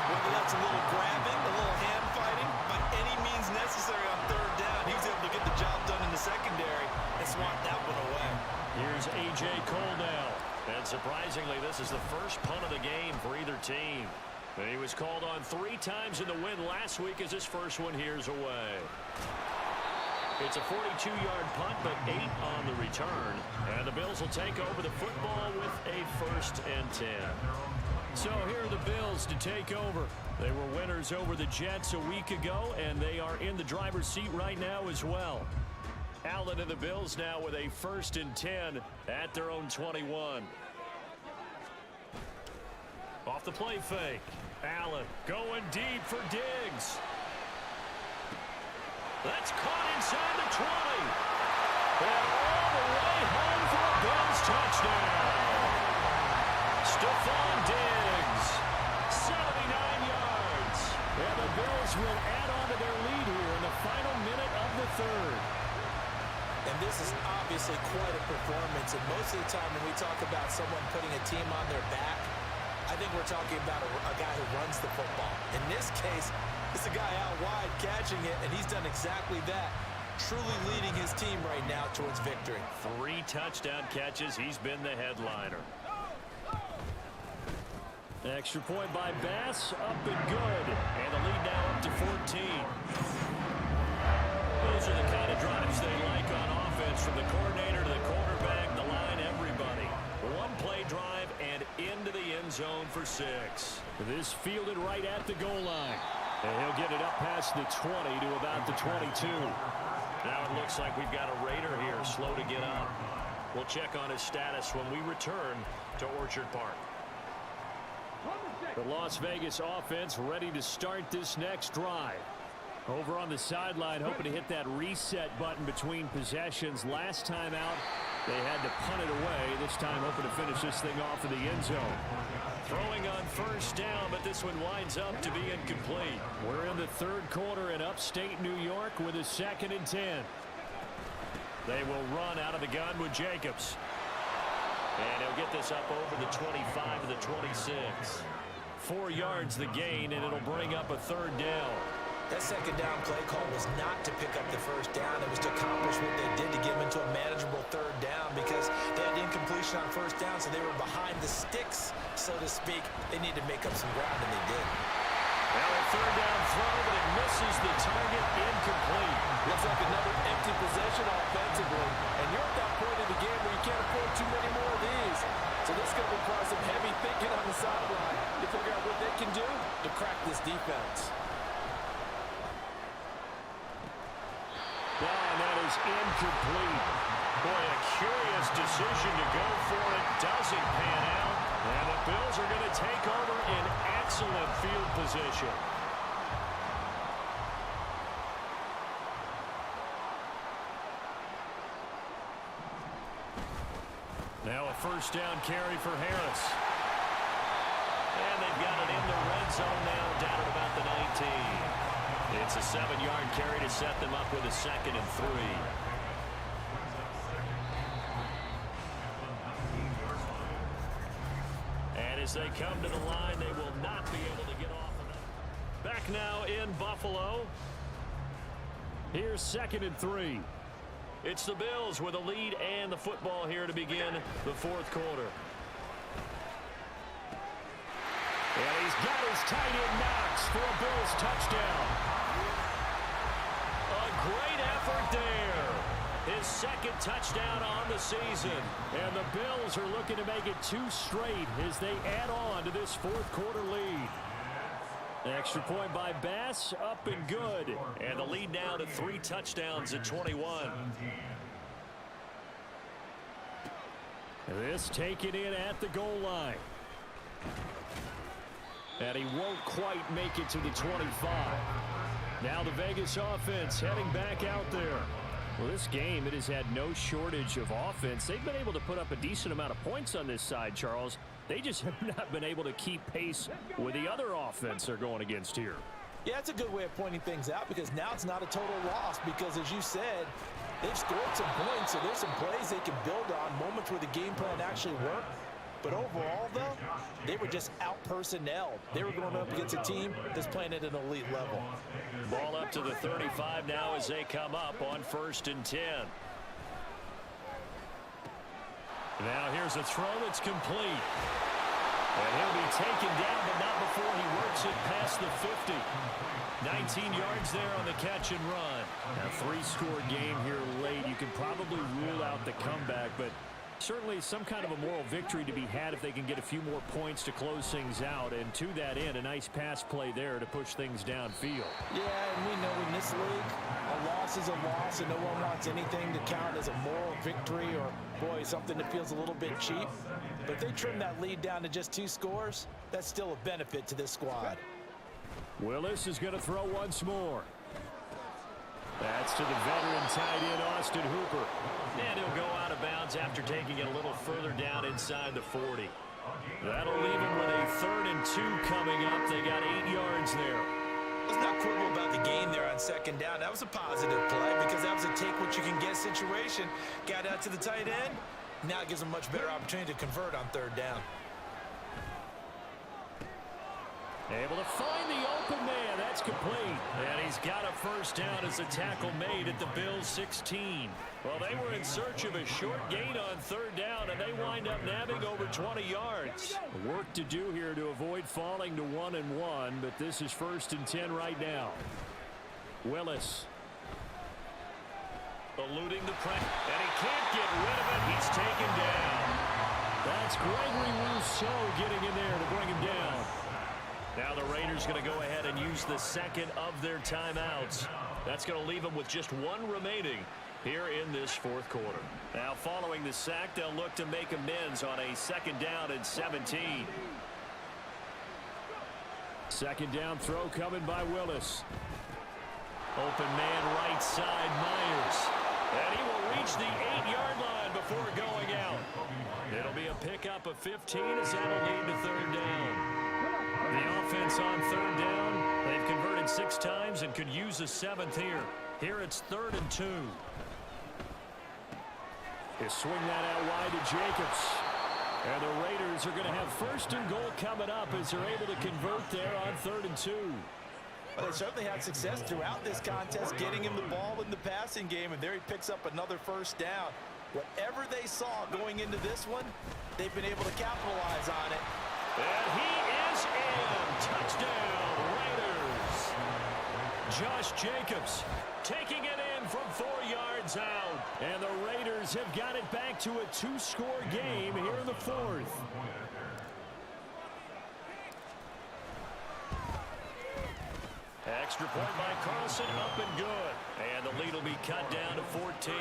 Whether that's a little grabbing, a little hand fighting, by any means necessary on 3rd down, he was able to get the job done in the secondary and swat that one away. Here's A.J. Cole now. And surprisingly, this is the first punt of the game for either team. And he was called on 3 times in the win last week as his first one here's away. It's a 42-yard punt, but 8 on the return. And the Bills will take over the football with a 1st and 10. So here are the Bills to take over. They were winners over the Jets a week ago, and they are in the driver's seat right now as well. Allen and the Bills now with a 1st and 10 at their own 21. Off the play fake. Allen going deep for Diggs. That's caught inside the 20. And all the way home for a Bills touchdown. Stephon Diggs, 79 yards. And the Bills will add on to their lead here in the final minute of the 3rd. And this is obviously quite a performance. And most of the time when we talk about someone putting a team on their back, I think we're talking about a guy who runs the football. In this case, it's a guy out wide catching it, and he's done exactly that. Truly leading his team right now towards victory. 3 touchdown catches. He's been the headliner. Extra point by Bass, up and good. And the lead now up to 14. Those are the kind of drives they like on offense, from the coordinator to the quarterback, the line, everybody. One-play drive and into the end zone for 6. This fielded right at the goal line. And he'll get it up past the 20 to about the 22. Now it looks like we've got a Raider here, slow to get up. We'll check on his status when we return to Orchard Park. The Las Vegas offense ready to start this next drive. Over on the sideline, hoping to hit that reset button between possessions. Last time out, they had to punt it away. This time, hoping to finish this thing off in the end zone. Throwing on first down, but this one winds up to be incomplete. We're in the third quarter in upstate New York with a 2nd and 10. They will run out of the gun with Jacobs. And he'll get this up over the 25 to the 26. 4 yards the gain, and it'll bring up a 3rd down. That 2nd down play call was not to pick up the 1st down. It was to accomplish what they did to get them into a manageable 3rd down, because they had incompletion on 1st down, so they were behind the sticks, so to speak. They needed to make up some ground, and they did. Now a 3rd down throw, but it misses the target, incomplete. Looks like another empty possession offensively, and you're at that point in the game where you can't afford too many more of these. So this is going to require some heavy thinking on the sideline to figure out what they can do to crack this defense. And that is incomplete. Boy, a curious decision to go for it. Doesn't pan out. And the Bills are going to take over in excellent field position. Now a 1st down carry for Harris. And they've got it in the red zone now, down at about the 19. It's a 7-yard carry to set them up with a 2nd and 3. And as they come to the line, they will not be able to get off of it. Back now in Buffalo. Here's 2nd and 3. It's the Bills with a lead and the football here to begin the 4th quarter. And he's got his tight end Knox for a Bills touchdown. A great effort there. His 2nd touchdown on the season. And the Bills are looking to make it 2 straight as they add on to this 4th quarter lead. Extra point by Bass, up and good. And the lead now to 3 touchdowns at 21. This taken in at the goal line. And he won't quite make it to the 25. Now the Vegas offense heading back out there. Well, this game, it has had no shortage of offense. They've been able to put up a decent amount of points on this side, Charles. They just have not been able to keep pace with the other offense they're going against here. Yeah, it's a good way of pointing things out, because now it's not a total loss, because as you said, they've scored some points, so there's some plays they can build on, moments where the game plan actually worked. But overall, though, they were just out-personnelled. They were going up against a team that's playing at an elite level. Ball up to the 35 now as they come up on 1st and 10. Now here's a throw that's complete. And he'll be taken down, but not before he works it past the 50. 19 yards there on the catch and run. A 3-score game here late. You can probably rule out the comeback, but certainly some kind of a moral victory to be had if they can get a few more points to close things out. And to that end, a nice pass play there to push things downfield. Yeah, and we know in this league, a loss is a loss, and no one wants anything to count as a moral victory or, boy, something that feels a little bit cheap. But if they trim that lead down to just 2 scores, that's still a benefit to this squad. Willis is going to throw once more. That's to the veteran tight end, Austin Hooper. And he'll go out of bounds after taking it a little further down inside the 40. That'll leave him with a 3rd and 2 coming up. They got 8 yards there. Let's not quibble about the gain there. on second down. That was a positive play because that was a take-what-you-can-get situation. Got out to the tight end. Now it gives them a much better opportunity to convert on third down. Able to find the open man. That's complete. And he's got a first down as a tackle made at the Bills' 16. Well, they were in search of a short gain on third down, and they wind up nabbing over 20 yards. Work to do here to avoid falling to 1-1, but this is 1st and 10 right now. Willis. Eluding the pressure, and he can't get rid of it. He's taken down. That's Gregory Rousseau getting in there to bring him down. Now the Raiders going to go ahead and use the second of their timeouts. That's going to leave them with just one remaining here in this fourth quarter. Now following the sack, they'll look to make amends on a 2nd down and 17. 2nd down throw coming by Willis. Open man right side, Myers. And he will reach the 8-yard line before going out. It'll be a pickup of 15 as that'll lead to third down. The offense on third down. They've converted 6 times and could use a 7th here. Here it's 3rd and 2. They swing that out wide to Jacobs. And the Raiders are going to have 1st and goal coming up as they're able to convert there on 3rd and 2. Well, they certainly had success throughout this contest, getting him the ball in the passing game, and there he picks up another 1st down. Whatever they saw going into this one, they've been able to capitalize on it. And he is in. Touchdown, Raiders. Josh Jacobs taking it in from 4 yards out. And the Raiders have got it back to a 2-score game here in the 4th. Extra point by Carlson, up and good. And the lead will be cut down to 14.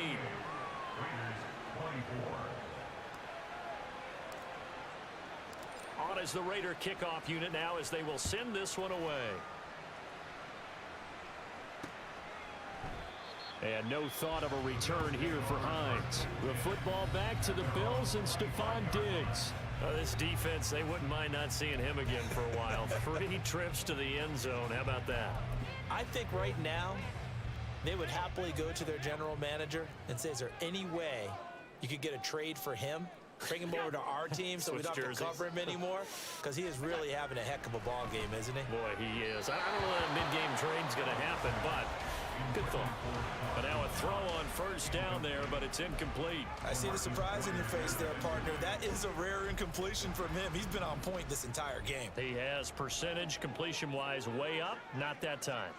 On as the Raider kickoff unit now as they will send this one away. And no thought of a return here for Hines. The football back to the Bills and Stephon Diggs. This defense, they wouldn't mind not seeing him again for a while. 3 trips to the end zone. How about that? I think right now they would happily go to their general manager and say, is there any way you could get a trade for him? Bring him over to our team so we don't have to cover him anymore, because he is really having a heck of a ball game, isn't he? Boy, he is. I don't know when a mid-game trade's going to happen, but good thought. But now a throw on 1st down there, but it's incomplete. I see the surprise in your face there, partner. That is a rare incompletion from him. He's been on point this entire game. He has percentage completion-wise way up. Not that time.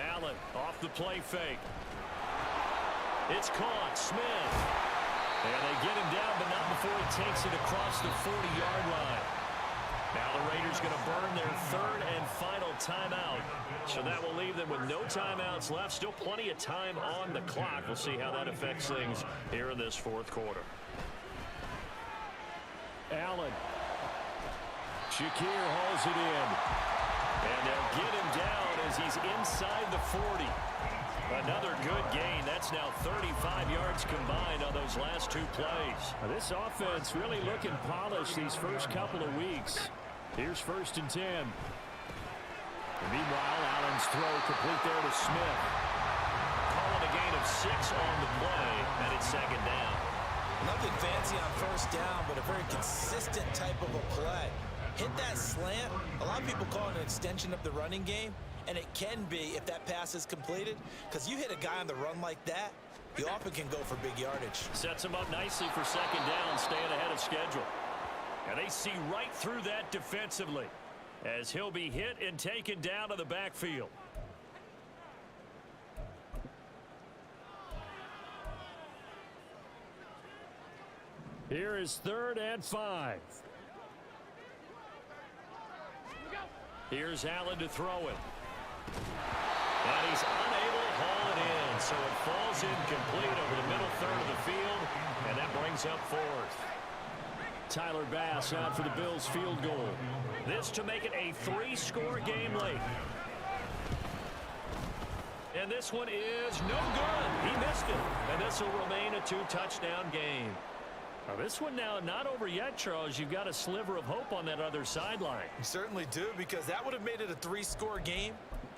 Allen off the play fake. It's caught. Smith. And they get him down, but not before he takes it across the 40-yard line. Now the Raiders going to burn their 3rd and final timeout. So that will leave them with no timeouts left. Still plenty of time on the clock. We'll see how that affects things here in this 4th quarter. Allen. Shakir hauls it in. And they'll get him down as he's inside the 40. Another good gain. That's now 35 yards combined on those last 2 plays. Now this offense really looking polished these first couple of weeks. Here's 1st and 10. And meanwhile, Allen's throw complete there to Smith. Calling a gain of 6 on the play, and it's 2nd down. Nothing fancy on 1st down, but a very consistent type of a play. Hit that slant. A lot of people call it an extension of the running game. And it can be if that pass is completed, because you hit a guy on the run like that, you often can go for big yardage. Sets him up nicely for 2nd down, staying ahead of schedule. And they see right through that defensively as he'll be hit and taken down to the backfield. Here is 3rd and 5. Here's Allen to throw it. And he's unable to haul it in, so it falls incomplete over the middle 3rd of the field, and that brings up 4th. Tyler Bass out for the Bills field goal. This to make it a 3-score game late. And this one is no good. He missed it, and this will remain a 2-touchdown game. Now this one now not over yet, Charles. You've got a sliver of hope on that other sideline. You certainly do, because that would have made it a 3-score game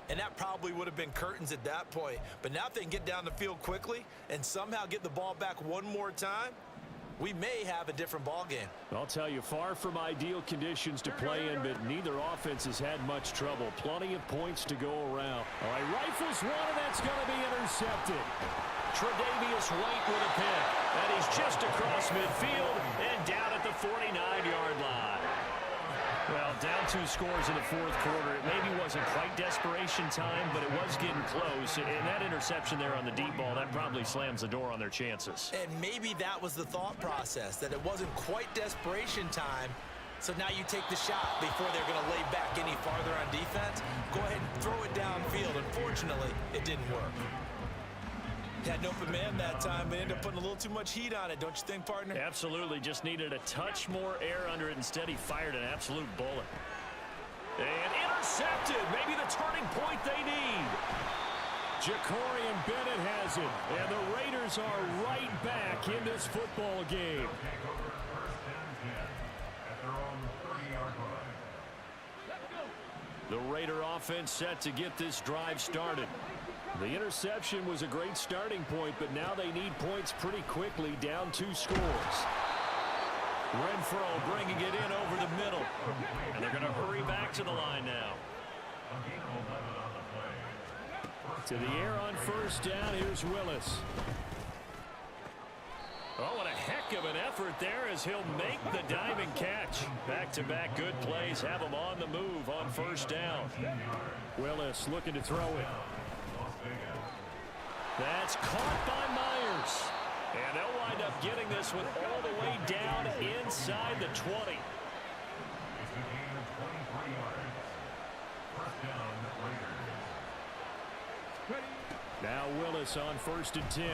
and that probably would have been curtains at that point. But now if they can get down the field quickly and somehow get the ball back one more time, we may have a different ball game. I'll tell you, far from ideal conditions to play in, but neither offense has had much trouble. Plenty of points to go around. All right, rifles one, and that's going to be intercepted. Tre'Davious White with a pick, and he's just across midfield and down at the 49-yard line. Well, down 2 scores in the fourth quarter. It maybe wasn't quite desperation time, but it was getting close. And that interception there on the deep ball, that probably slams the door on their chances. And maybe that was the thought process, that it wasn't quite desperation time. So now you take the shot before they're going to lay back any farther on defense. Go ahead and throw it downfield. Unfortunately, it didn't work. Had an open man that time, but ended up putting a little too much heat on it, don't you think, partner? Absolutely. Just needed a touch more air under it. Instead, he fired an absolute bullet. And intercepted. Maybe the turning point they need. Jacorian Bennett has it. And the Raiders are right back in this football game. The Raider offense set to get this drive started. The interception was a great starting point, but now they need points pretty quickly, down 2 scores. Renfro bringing it in over the middle. And they're going to hurry back to the line now. To the air on first down, here's Willis. Oh, what a heck of an effort there as he'll make the diving catch. Back-to-back good plays have him on the move on first down. Willis looking to throw it. That's caught by Myers. And they'll wind up getting this one all the way down inside the 20. Now Willis on first and 10.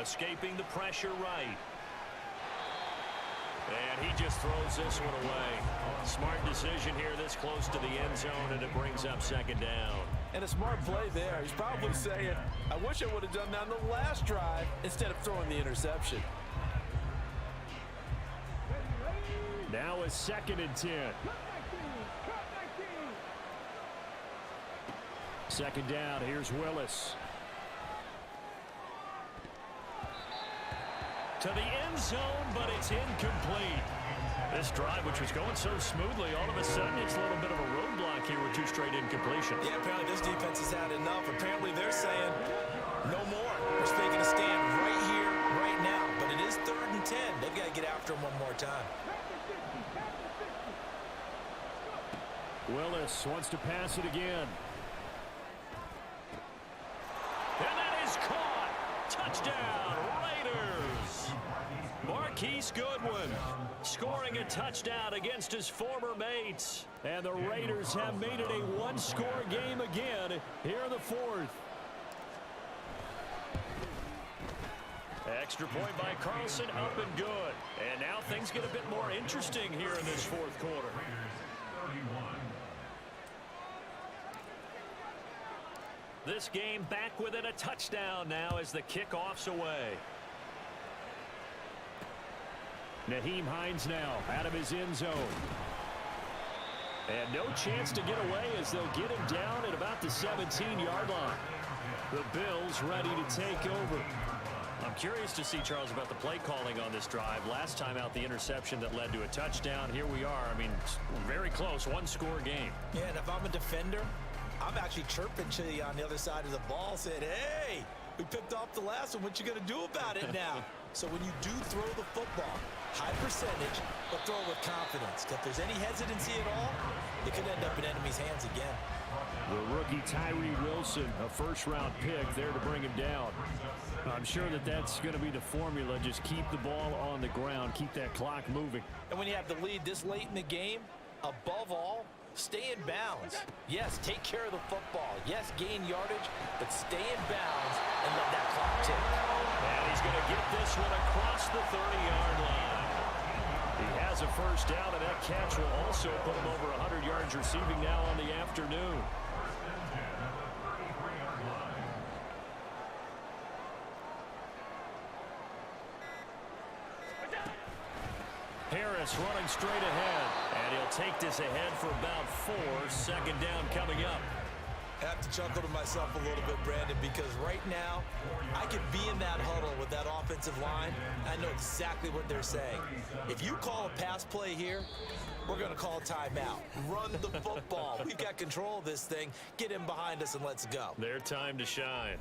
Escaping the pressure right. And he just throws this one away. Smart decision here this close to the end zone, and it brings up second down. And a smart play there. He's probably saying, I wish I would have done that on the last drive instead of throwing the interception. Now a second and 10. Second down, here's Willis. To the end zone, but it's incomplete. This drive, which was going so smoothly, all of a sudden it's a little bit of a roadblock here with 2 straight incompletions. Yeah, apparently this defense has had enough. Apparently they're saying no more. We're making a stand right here, right now. But it is 3rd and 10. They've got to get after him one more time. Willis wants to pass it again. And that is caught. Touchdown, Raiders. Marquise Goodwin scoring a touchdown against his former mates. And the Raiders have made it a 1-score game again here in the 4th. Extra point by Carlson, up and good. And now things get a bit more interesting here in this 4th quarter. This game back within a touchdown now as the kickoff's away. Nyheim Hines now out of his end zone. And no chance to get away as they'll get him down at about the 17-yard line. The Bills ready to take over. I'm curious to see, Charles, about the play calling on this drive. Last time out, the interception that led to a touchdown. Here we are. I mean, very close, 1-score game. Yeah, and if I'm a defender, I'm actually chirping to you on the other side of the ball, saying, hey, we picked off the last one. What you going to do about it now? So when you do throw the football, high percentage, but throw it with confidence. If there's any hesitancy at all, it could end up in enemy's hands again. The rookie Tyree Wilson, a first-round pick, there to bring him down. I'm sure that that's going to be the formula. Just keep the ball on the ground, keep that clock moving. And when you have the lead this late in the game, above all, stay in bounds. Yes, take care of the football. Yes, gain yardage, but stay in bounds and let that clock tick. And he's going to get this one across the 30-yard line. He has a first down, and that catch will also put him over 100 yards receiving now on the afternoon. Harris running straight ahead, and he'll take this ahead for about 4. Second down coming up. have to chuckle to myself a little bit, Brandon, because right now, I could be in that huddle with that offensive line. I know exactly what they're saying. If you call a pass play here, we're going to call timeout. Run the football. We've got control of this thing. Get in behind us and let's go. Their time to shine.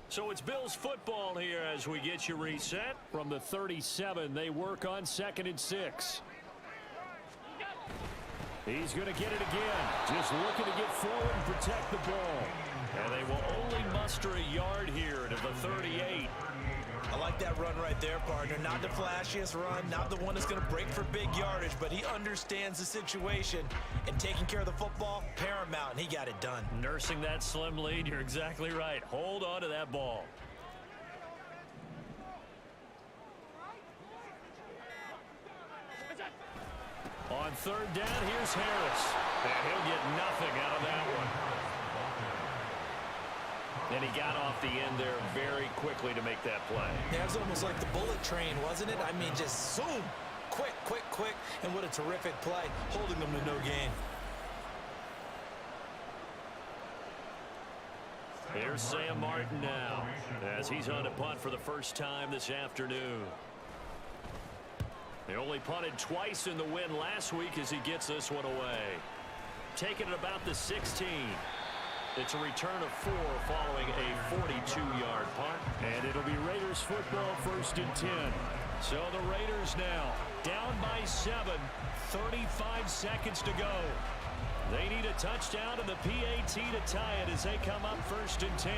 So it's Bills football here as we get you reset. From the 37, they work on 2nd and 6. He's going to get it again. Just looking to get forward and protect the ball. And they will only muster a yard here to the 38. I like that run right there, partner. Not the flashiest run, not the one that's going to break for big yardage, but he understands the situation, and taking care of the football, paramount, and he got it done. Nursing that slim lead, you're exactly right. Hold on to that ball. On 3rd down, here's Harris. And he'll get nothing out of that one. And he got off the end there very quickly to make that play. Yeah, it was almost like the bullet train, wasn't it? I mean, just zoom. Quick, quick, quick. And what a terrific play, holding them to no gain. Here's Sam Martin now, as he's on to punt for the first time this afternoon. They only punted twice in the win last week as he gets this one away. Taking it about the 16. It's a return of 4 following a 42-yard punt. And it'll be Raiders football, 1st and 10. So the Raiders now down by 7, 35 seconds to go. They need a touchdown and the PAT to tie it as they come up 1st and 10.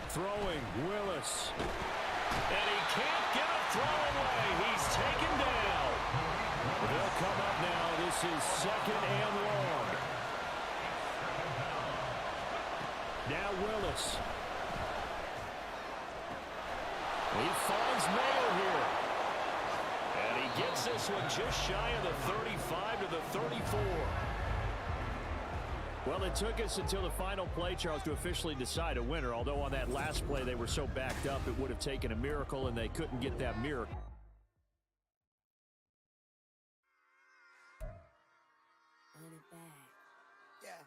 Throwing, Willis. And he can't get a throw away. He's taken down. They'll come up now. This is 2nd and long. Now Willis. He finds Mayo here. And he gets this one just shy of the 35 to the 34. Well, it took us until the final play, Charles, to officially decide a winner. Although on that last play they were so backed up, it would have taken a miracle, and they couldn't get that miracle. Run it back. Yeah.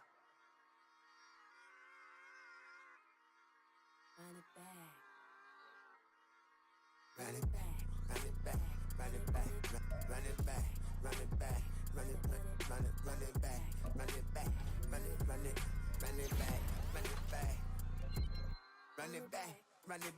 Run it back. Run it back. Run it back. Run it back. Run it back. Run it back. Run it back. Run it back. Run it back. Run it back. Run it back. Run it back. Run it back. Run it back.